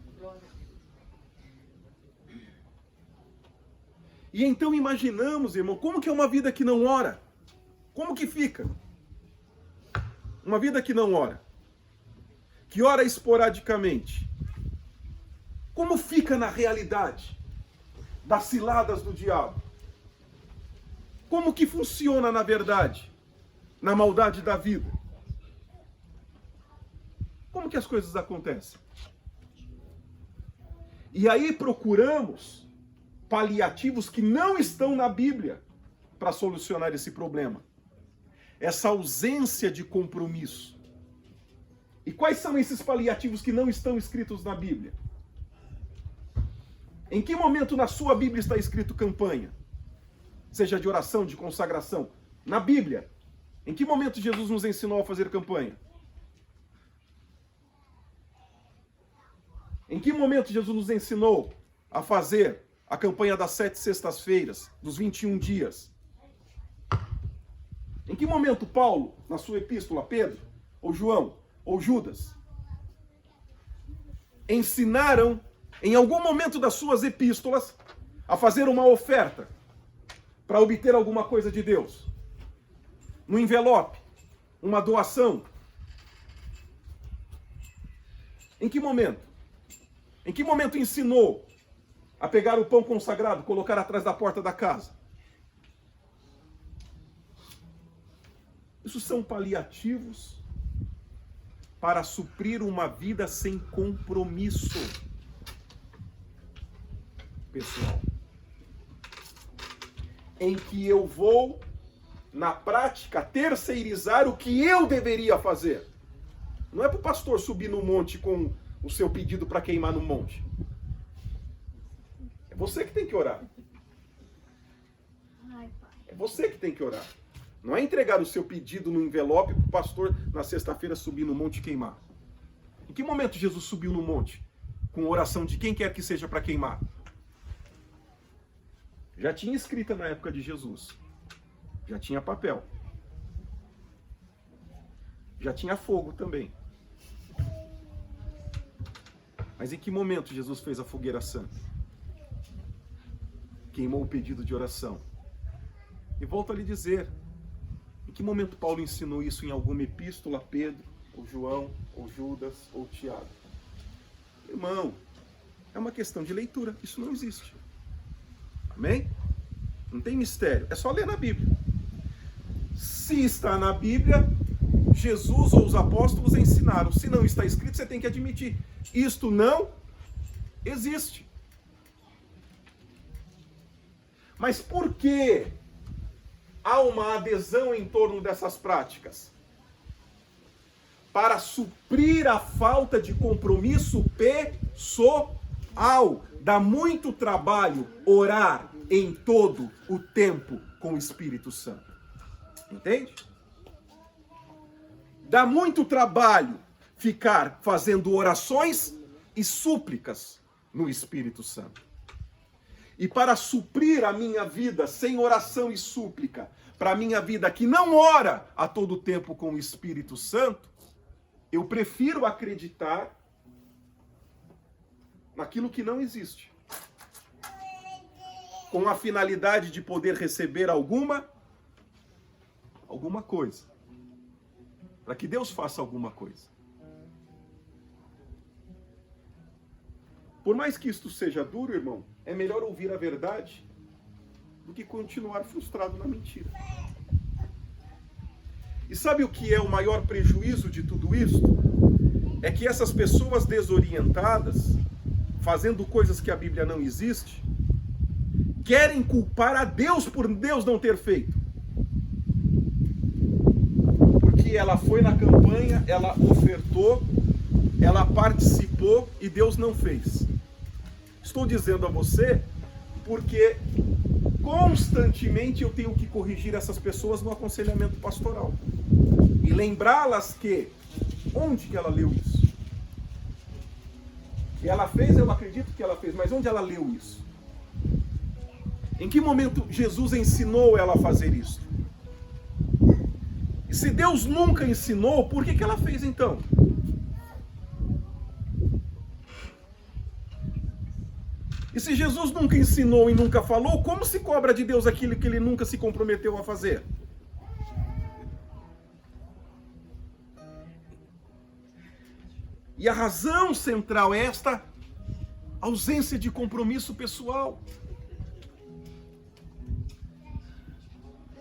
E então imaginamos, irmão, como que é uma vida que não ora? Como que fica? Uma vida que não ora. Que ora esporadicamente. Como fica na realidade das ciladas do diabo? Como que funciona na verdade? Na maldade da vida? Como que as coisas acontecem? E aí procuramos paliativos que não estão na Bíblia para solucionar esse problema. Essa ausência de compromisso. E quais são esses paliativos que não estão escritos na Bíblia? Em que momento na sua Bíblia está escrito campanha? Seja de oração, de consagração. Na Bíblia, em que momento Jesus nos ensinou a fazer campanha? Em que momento Jesus nos ensinou a fazer a campanha das 7 sextas-feiras, dos 21 dias? Em que momento Paulo, na sua epístola, Pedro, ou João, ou Judas, ensinaram, em algum momento das suas epístolas, a fazer uma oferta para obter alguma coisa de Deus? No envelope? Uma doação? Em que momento? Em que momento ensinou a pegar o pão consagrado, colocar atrás da porta da casa? Isso são paliativos para suprir uma vida sem compromisso pessoal, em que eu vou, na prática, terceirizar o que eu deveria fazer. Não é para o pastor subir no monte com o seu pedido para queimar no monte. É você que tem que orar. É você que tem que orar. Não é entregar o seu pedido no envelope para o pastor na sexta-feira subir no monte e queimar. Em que momento Jesus subiu no monte? Com oração de quem quer que seja para queimar? Já tinha escrita na época de Jesus. Já tinha papel. Já tinha fogo também. Mas em que momento Jesus fez a fogueira santa? Queimou o pedido de oração. E volto a lhe dizer, em que momento Paulo ensinou isso em alguma epístola, Pedro, ou João, ou Judas, ou Tiago? Irmão, é uma questão de leitura, isso não existe. Amém? Não tem mistério, é só ler na Bíblia. Se está na Bíblia, Jesus ou os apóstolos ensinaram. Se não está escrito, você tem que admitir. Isto não existe. Mas por que há uma adesão em torno dessas práticas? Para suprir a falta de compromisso pessoal. Dá muito trabalho orar em todo o tempo com o Espírito Santo. Entende? Dá muito trabalho ficar fazendo orações e súplicas no Espírito Santo. E para suprir a minha vida sem oração e súplica, para a minha vida que não ora a todo tempo com o Espírito Santo, eu prefiro acreditar naquilo que não existe, com a finalidade de poder receber alguma coisa, para que Deus faça alguma coisa. Por mais que isto seja duro, irmão, é melhor ouvir a verdade do que continuar frustrado na mentira. E sabe o que é o maior prejuízo de tudo isso? É que essas pessoas desorientadas, fazendo coisas que a Bíblia não existe, querem culpar a Deus por Deus não ter feito. Porque ela foi na campanha, ela ofertou, ela participou e Deus não fez. Estou dizendo a você porque constantemente eu tenho que corrigir essas pessoas no aconselhamento pastoral. E lembrá-las que, onde que ela leu isso? Que ela fez, eu acredito que ela fez, mas onde ela leu isso? Em que momento Jesus ensinou ela a fazer isso? E se Deus nunca ensinou, por que ela fez então? E se Jesus nunca ensinou e nunca falou, como se cobra de Deus aquilo que ele nunca se comprometeu a fazer? E a razão central é esta ausência de compromisso pessoal.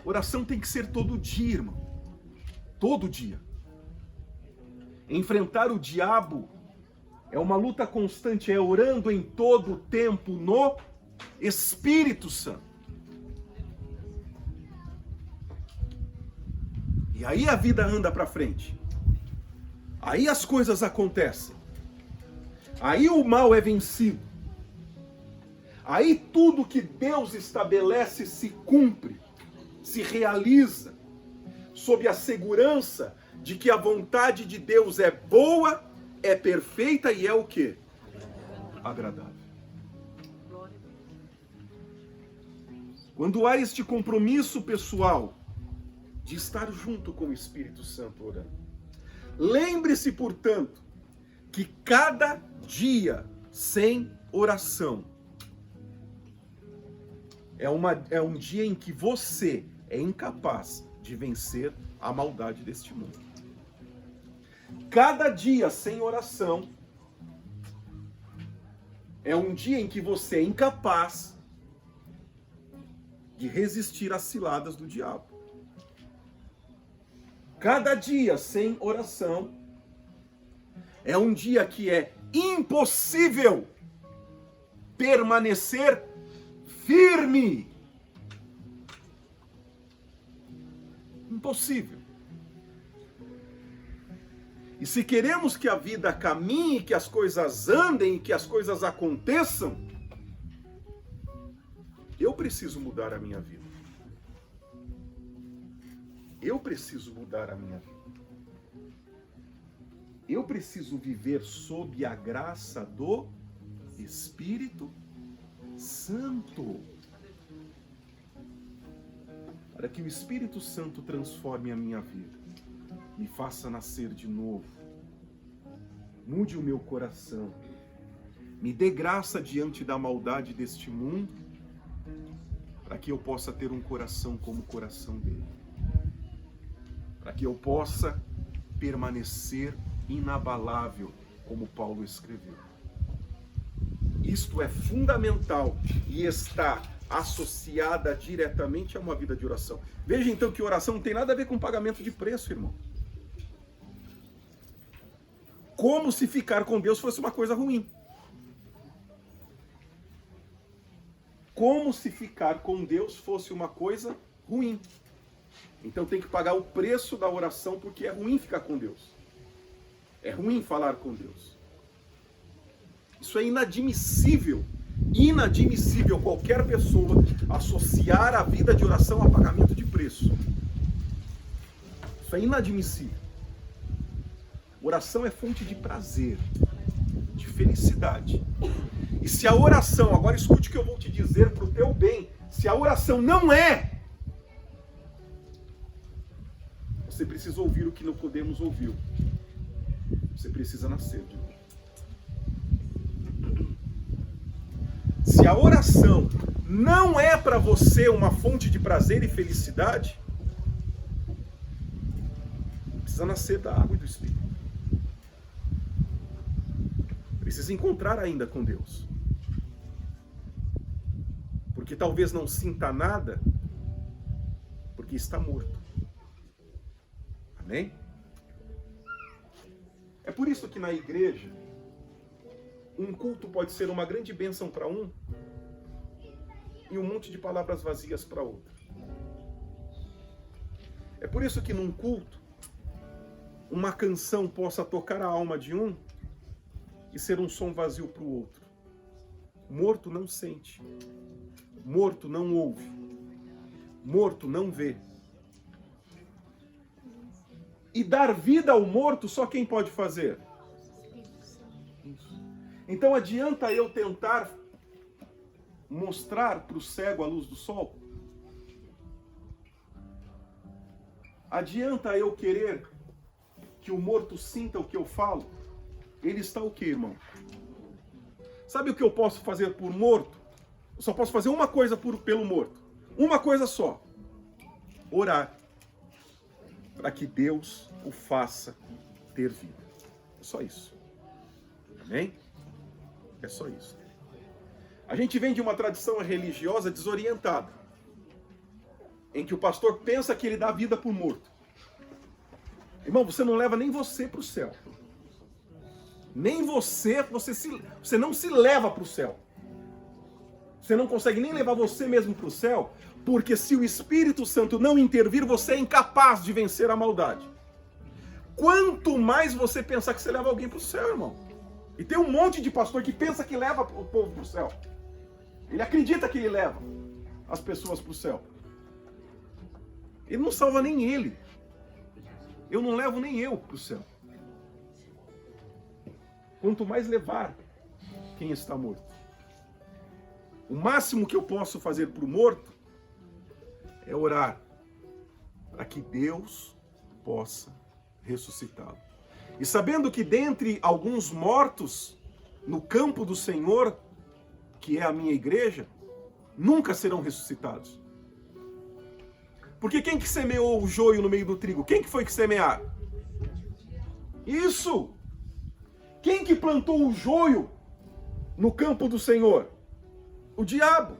Oração tem que ser todo dia, irmão. Todo dia. Enfrentar o diabo é uma luta constante, é orando em todo o tempo no Espírito Santo. E aí a vida anda para frente. Aí as coisas acontecem. Aí o mal é vencido. Aí tudo que Deus estabelece se cumpre, se realiza, sob a segurança de que a vontade de Deus é boa, é perfeita e é o quê? Agradável. Quando há este compromisso pessoal de estar junto com o Espírito Santo orando, lembre-se, portanto, que cada dia sem oração É um dia em que você é incapaz de vencer a maldade deste mundo. Cada dia sem oração é um dia em que você é incapaz de resistir às ciladas do diabo. Cada dia sem oração é um dia que é impossível permanecer firme. Impossível. E se queremos que a vida caminhe, que as coisas andem, que as coisas aconteçam, eu preciso mudar a minha vida. Eu preciso mudar a minha vida. Eu preciso viver sob a graça do Espírito Santo. Para que o Espírito Santo transforme a minha vida, me faça nascer de novo, mude o meu coração, me dê graça diante da maldade deste mundo, para que eu possa ter um coração como o coração dele, para que eu possa permanecer inabalável, como Paulo escreveu. Isto é fundamental e está associada diretamente a uma vida de oração. Veja então que oração não tem nada a ver com pagamento de preço, irmão. Como se ficar com Deus fosse uma coisa ruim. Como se ficar com Deus fosse uma coisa ruim. Então tem que pagar o preço da oração, porque é ruim ficar com Deus. É ruim falar com Deus. Isso é inadmissível. Inadmissível qualquer pessoa associar a vida de oração a pagamento de preço. Isso é inadmissível. Oração é fonte de prazer, de felicidade. E se a oração, agora escute o que eu vou te dizer para o teu bem, se a oração não é, você precisa ouvir o que Nicodemos ouviu. Você precisa nascer de novo. Se a oração não é para você uma fonte de prazer e felicidade, precisa nascer da água e do Espírito. Precisa encontrar ainda com Deus. Porque talvez não sinta nada, porque está morto. Amém? É por isso que na igreja, um culto pode ser uma grande bênção para um e um monte de palavras vazias para outro. É por isso que num culto, uma canção possa tocar a alma de um e ser um som vazio para o outro. Morto não sente. Morto não ouve. Morto não vê. E dar vida ao morto só quem pode fazer? Então adianta eu tentar mostrar para o cego a luz do sol? Adianta eu querer que o morto sinta o que eu falo? Ele está o quê, irmão? Sabe o que eu posso fazer por morto? Eu só posso fazer uma coisa pelo morto. Uma coisa só. Orar. Para que Deus o faça ter vida. É só isso. Amém? É só isso. A gente vem de uma tradição religiosa desorientada, em que o pastor pensa que ele dá vida por morto. Irmão, você não leva nem você para o céu. Nem você não se leva para o céu. Você não consegue nem levar você mesmo para o céu, porque se o Espírito Santo não intervir, você é incapaz de vencer a maldade. Quanto mais você pensar que você leva alguém para o céu, irmão. E tem um monte de pastor que pensa que leva o povo para o céu. Ele acredita que ele leva as pessoas para o céu. Ele não salva nem ele. Eu não levo nem eu para o céu. Quanto mais levar quem está morto. O máximo que eu posso fazer para o morto é orar para que Deus possa ressuscitá-lo. E sabendo que dentre alguns mortos no campo do Senhor, que é a minha igreja, nunca serão ressuscitados. Porque quem que semeou o joio no meio do trigo? Quem que foi que semearam? Isso! Quem que plantou o joio no campo do Senhor? O diabo.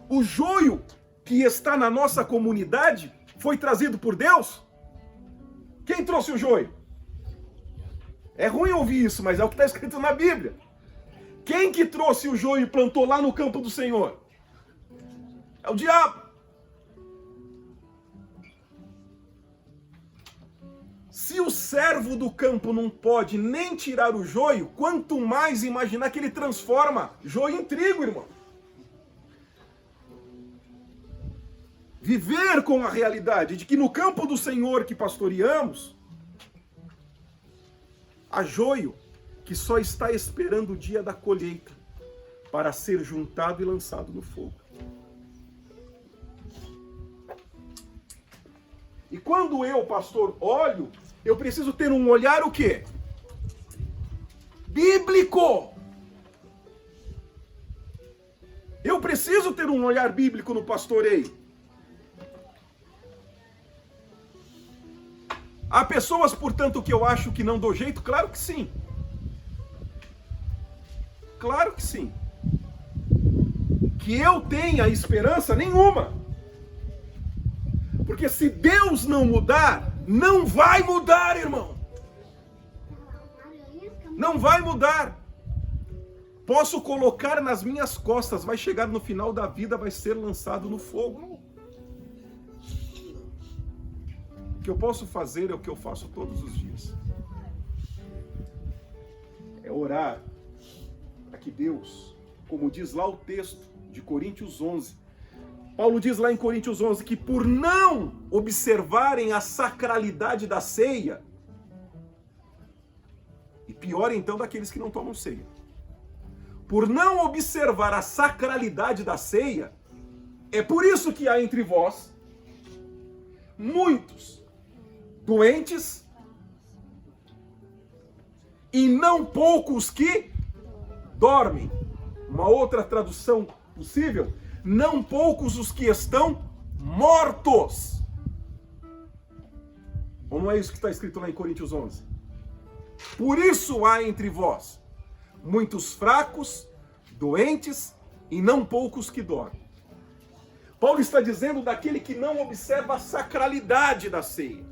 O joio que está na nossa comunidade foi trazido por Deus? Quem trouxe o joio? É ruim ouvir isso, mas é o que está escrito na Bíblia. Quem que trouxe o joio e plantou lá no campo do Senhor? É o diabo. Se o servo do campo não pode nem tirar o joio, quanto mais imaginar que ele transforma joio em trigo, irmão. Viver com a realidade de que no campo do Senhor que pastoreamos, há joio que só está esperando o dia da colheita para ser juntado e lançado no fogo. E quando eu, pastor, olho, eu preciso ter um olhar o quê? Bíblico. Eu preciso ter um olhar bíblico no pastoreio. Há pessoas, portanto, que eu acho que não dou jeito? Claro que sim. Claro que sim. Que eu tenha esperança nenhuma. Porque se Deus não mudar, não vai mudar, irmão. Não vai mudar. Posso colocar nas minhas costas, vai chegar no final da vida, vai ser lançado no fogo. O que eu posso fazer é o que eu faço todos os dias. É orar para que Deus, como diz lá o texto de Coríntios 11, Paulo diz lá em Coríntios 11 que por não observarem a sacralidade da ceia, e pior então daqueles que não tomam ceia, por não observar a sacralidade da ceia, é por isso que há entre vós muitos doentes e não poucos que dormem. Uma outra tradução possível, não poucos os que estão mortos. Ou não é isso que está escrito lá em Coríntios 11? Por isso há entre vós muitos fracos, doentes e não poucos que dormem. Paulo está dizendo daquele que não observa a sacralidade da ceia,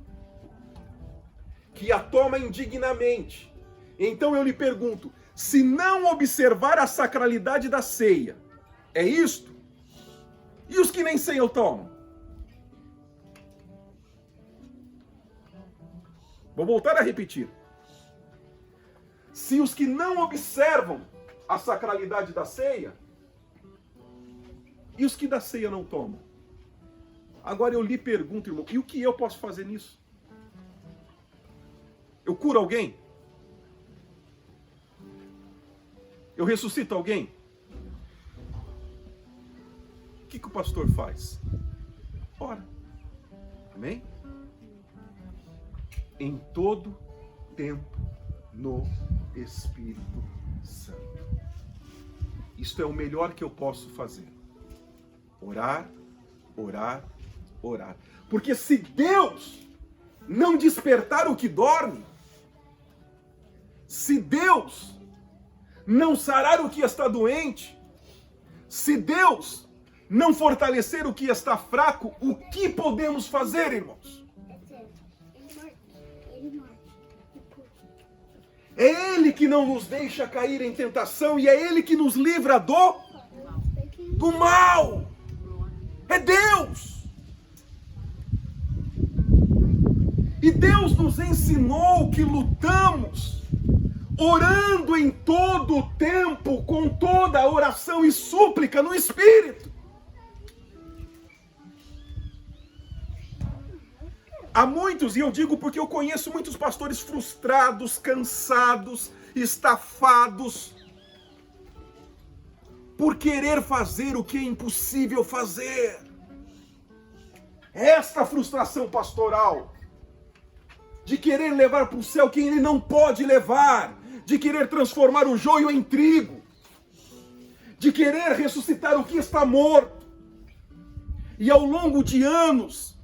que a toma indignamente. Então eu lhe pergunto, se não observar a sacralidade da ceia, é isto? E os que nem ceia tomam? Vou voltar a repetir. Se os que não observam a sacralidade da ceia, e os que da ceia não tomam? Agora eu lhe pergunto, irmão, e o que eu posso fazer nisso? Eu curo alguém? Eu ressuscito alguém? O que o pastor faz? Ora. Amém? Em todo tempo no Espírito Santo. Isto é o melhor que eu posso fazer. Orar, orar, orar. Porque se Deus não despertar o que dorme, se Deus não sarar o que está doente, se Deus não fortalecer o que está fraco, o que podemos fazer, irmãos? É Ele que não nos deixa cair em tentação e é Ele que nos livra do mal. É Deus. E Deus nos ensinou que lutamos orando em todo o tempo, com toda a oração e súplica no Espírito. Há muitos, e eu digo porque eu conheço muitos pastores frustrados, cansados, estafados, por querer fazer o que é impossível fazer. Esta frustração pastoral, de querer levar para o céu quem ele não pode levar, de querer transformar o joio em trigo, de querer ressuscitar o que está morto. E ao longo de anos,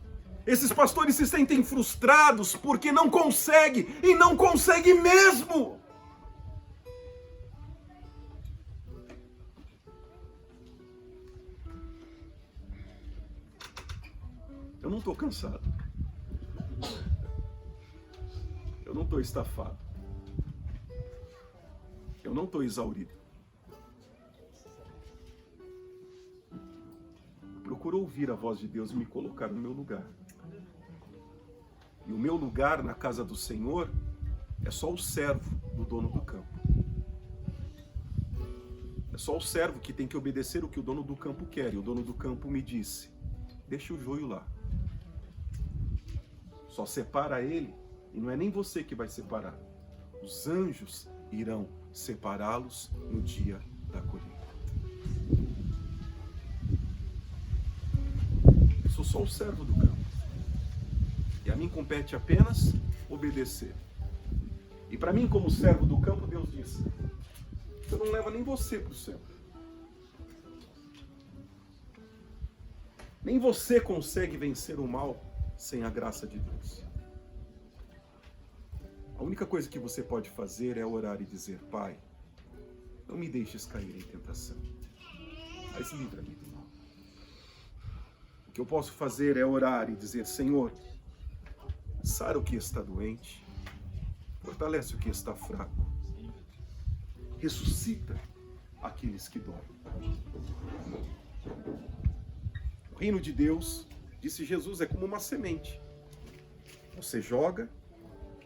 esses pastores se sentem frustrados porque não conseguem, e não conseguem mesmo. Eu não estou cansado. Eu não estou estafado. Eu não estou exaurido. Procuro ouvir a voz de Deus e me colocar no meu lugar. E o meu lugar na casa do Senhor é só o servo do dono do campo. É só o servo que tem que obedecer o que o dono do campo quer. E o dono do campo me disse: deixa o joio lá. Só separa ele, e não é nem você que vai separar. Os anjos irão separá-los no dia da colheita. Eu sou só o servo do campo. E a mim compete apenas obedecer. E para mim, como servo do campo, Deus disse: você não leva nem você para o céu. Nem você consegue vencer o mal sem a graça de Deus. A única coisa que você pode fazer é orar e dizer: Pai, não me deixes cair em tentação, mas livra-me do mal. O que eu posso fazer é orar e dizer: Senhor, sara o que está doente, fortalece o que está fraco, ressuscita aqueles que dormem. O reino de Deus, disse Jesus, é como uma semente. Você joga,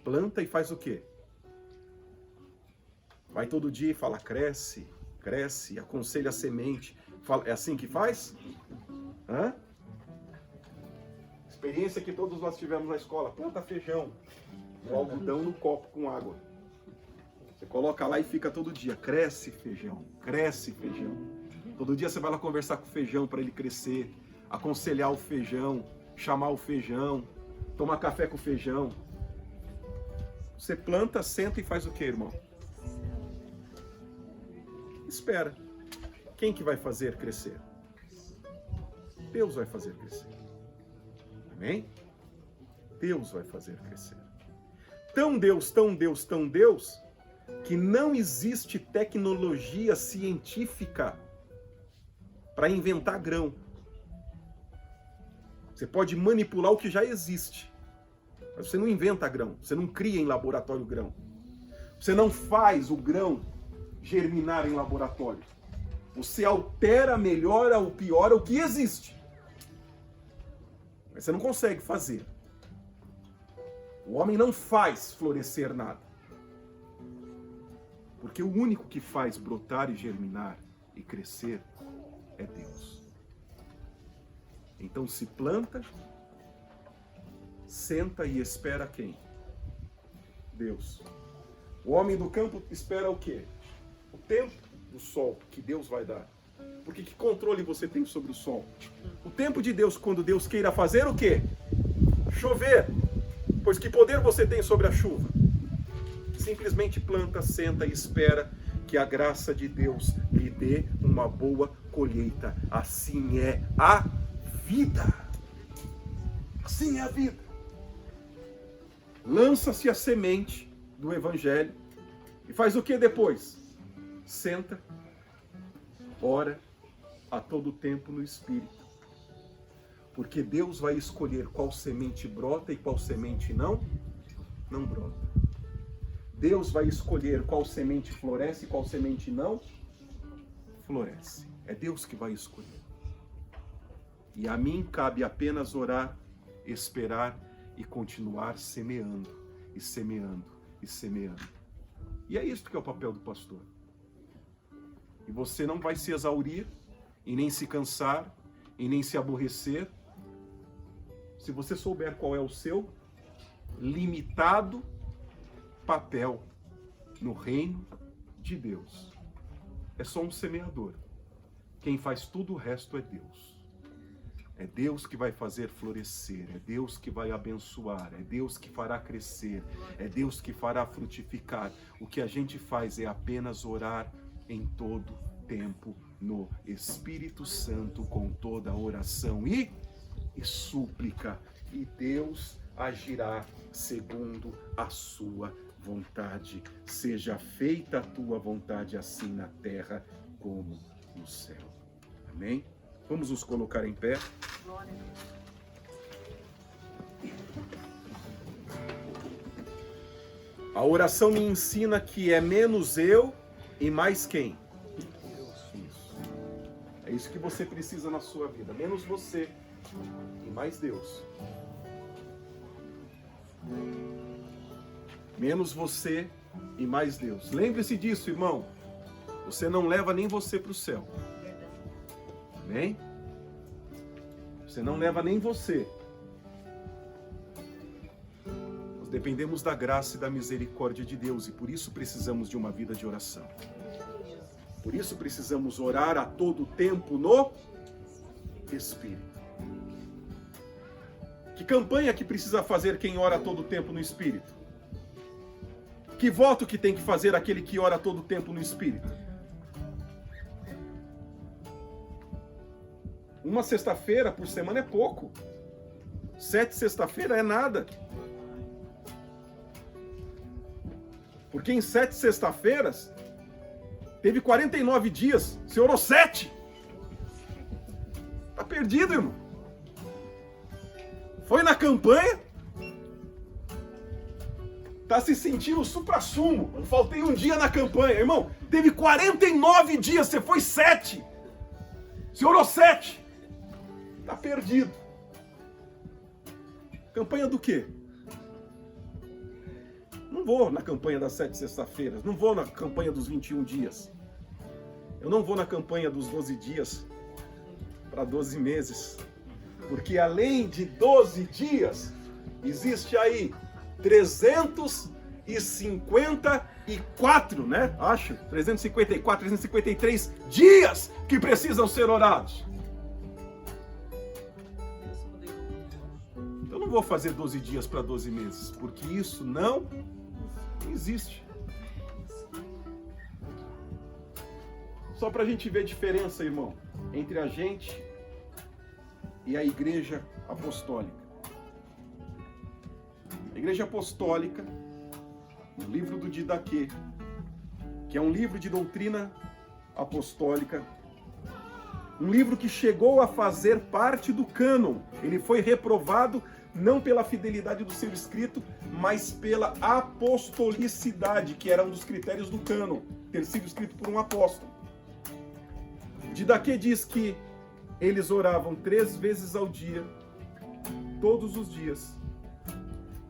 planta e faz o quê? Vai todo dia e fala: cresce, cresce, aconselha a semente. É assim que faz? Hã? Experiência que todos nós tivemos na escola: planta feijão, o algodão no copo com água. Você coloca lá e fica todo dia: cresce feijão, cresce feijão. Todo dia você vai lá conversar com o feijão para ele crescer, aconselhar o feijão, chamar o feijão, tomar café com o feijão. Você planta, senta e faz o que, irmão? Espera. Quem que vai fazer crescer? Deus vai fazer crescer. Amém? Deus vai fazer crescer. Tão Deus, tão Deus, tão Deus, que não existe tecnologia científica para inventar grão. Você pode manipular o que já existe, mas você não inventa grão, você não cria em laboratório grão. Você não faz o grão germinar em laboratório. Você altera, melhora ou piora o que existe. Mas você não consegue fazer. O homem não faz florescer nada. Porque o único que faz brotar e germinar e crescer é Deus. Então se planta, senta e espera quem? Deus. O homem do campo espera o quê? O tempo do sol que Deus vai dar. Porque que controle você tem sobre o sol? O tempo de Deus, quando Deus queira fazer o quê? Chover. Pois que poder você tem sobre a chuva? Simplesmente planta, senta e espera que a graça de Deus lhe dê uma boa colheita. Assim é a vida. Assim é a vida. Lança-se a semente do Evangelho e faz o que depois? Senta, ora a todo tempo no Espírito. Porque Deus vai escolher qual semente brota e qual semente não brota. Deus vai escolher qual semente floresce e qual semente não floresce. É Deus que vai escolher. E a mim cabe apenas orar, esperar e continuar semeando, e semeando, e semeando. E é isso que é o papel do pastor. E você não vai se exaurir, e nem se cansar, e nem se aborrecer, se você souber qual é o seu limitado papel no reino de Deus. É só um semeador. Quem faz tudo o resto é Deus. É Deus que vai fazer florescer, é Deus que vai abençoar, é Deus que fará crescer, é Deus que fará frutificar. O que a gente faz é apenas orar em todo tempo no Espírito Santo com toda oração e súplica, e Deus agirá segundo a sua vontade. Seja feita a tua vontade, assim na terra como no céu. Amém? Vamos nos colocar em pé. Glória a Deus. A oração me ensina que é menos eu e mais quem? Isso. É isso que você precisa na sua vida. Menos você e mais Deus. Menos você e mais Deus. Lembre-se disso, irmão. Você não leva nem você para o céu. Amém? Você não leva nem você. Nós dependemos da graça e da misericórdia de Deus e por isso precisamos de uma vida de oração. Por isso precisamos orar a todo tempo no Espírito. Que campanha que precisa fazer quem ora a todo tempo no Espírito? Que voto que tem que fazer aquele que ora a todo tempo no Espírito? Uma sexta-feira por semana é pouco. 7 sexta-feira é nada. Porque em 7 sexta-feiras, teve 49 dias, você orou 7. Tá perdido, irmão. Foi na campanha, tá se sentindo supra-sumo. Eu faltei um dia na campanha, irmão. Teve 49 dias, você foi 7. Você orou 7. Tá perdido. Campanha do quê? Não vou na campanha das 7 sexta-feiras. Não vou na campanha dos 21 dias. Eu não vou na campanha dos 12 dias para 12 meses. Porque além de 12 dias, existe aí 354, né? Acho, 354, 353 dias que precisam ser orados. Eu não vou fazer 12 dias para 12 meses, porque isso não existe. Só para a gente ver a diferença, irmão, entre a gente e a Igreja Apostólica. A Igreja Apostólica, no livro do Didaquê, que é um livro de doutrina apostólica, um livro que chegou a fazer parte do cânon. Ele foi reprovado não pela fidelidade do seu escrito, mas pela apostolicidade, que era um dos critérios do cânon, ter sido escrito por um apóstolo. Didaquê diz que eles oravam 3 vezes ao dia, todos os dias,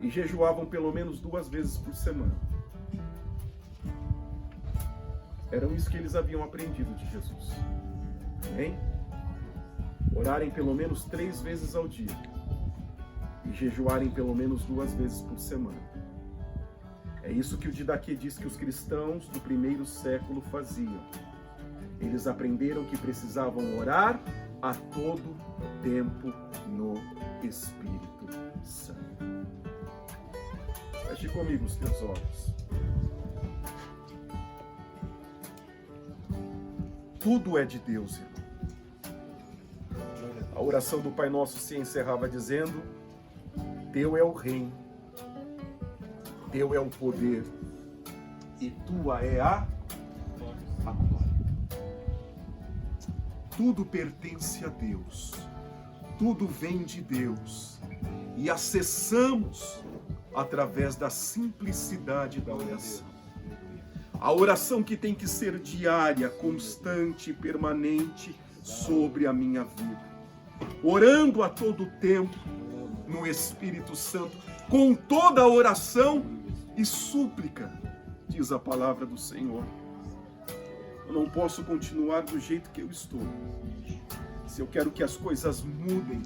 e jejuavam pelo menos 2 vezes por semana. Era isso que eles haviam aprendido de Jesus. Amém? Orarem pelo menos 3 vezes ao dia e jejuarem pelo menos 2 vezes por semana. É isso que o Didaquê diz que os cristãos do primeiro século faziam. Eles aprenderam que precisavam orar a todo tempo no Espírito Santo. Feche comigo os teus olhos. Tudo é de Deus, irmão. A oração do Pai Nosso se encerrava dizendo: Teu é o reino, Teu é o poder, e Tua é a glória. Tudo pertence a Deus, tudo vem de Deus, e acessamos através da simplicidade da oração. A oração que tem que ser diária, constante, permanente sobre a minha vida. Orando a todo tempo no Espírito Santo, com toda a oração e súplica, diz a palavra do Senhor. Eu não posso continuar do jeito que eu estou. Se eu quero que as coisas mudem,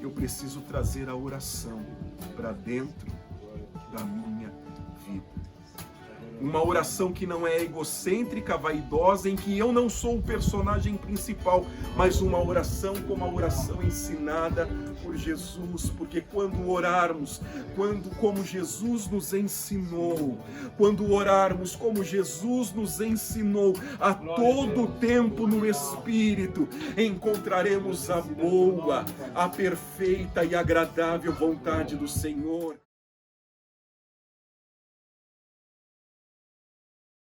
eu preciso trazer a oração para dentro da minha vida. Uma oração que não é egocêntrica, vaidosa, em que eu não sou o personagem principal, mas uma oração como a oração ensinada por Jesus, porque quando orarmos, como Jesus nos ensinou, quando orarmos como Jesus nos ensinou, a todo tempo no Espírito, encontraremos a boa, a perfeita e agradável vontade do Senhor.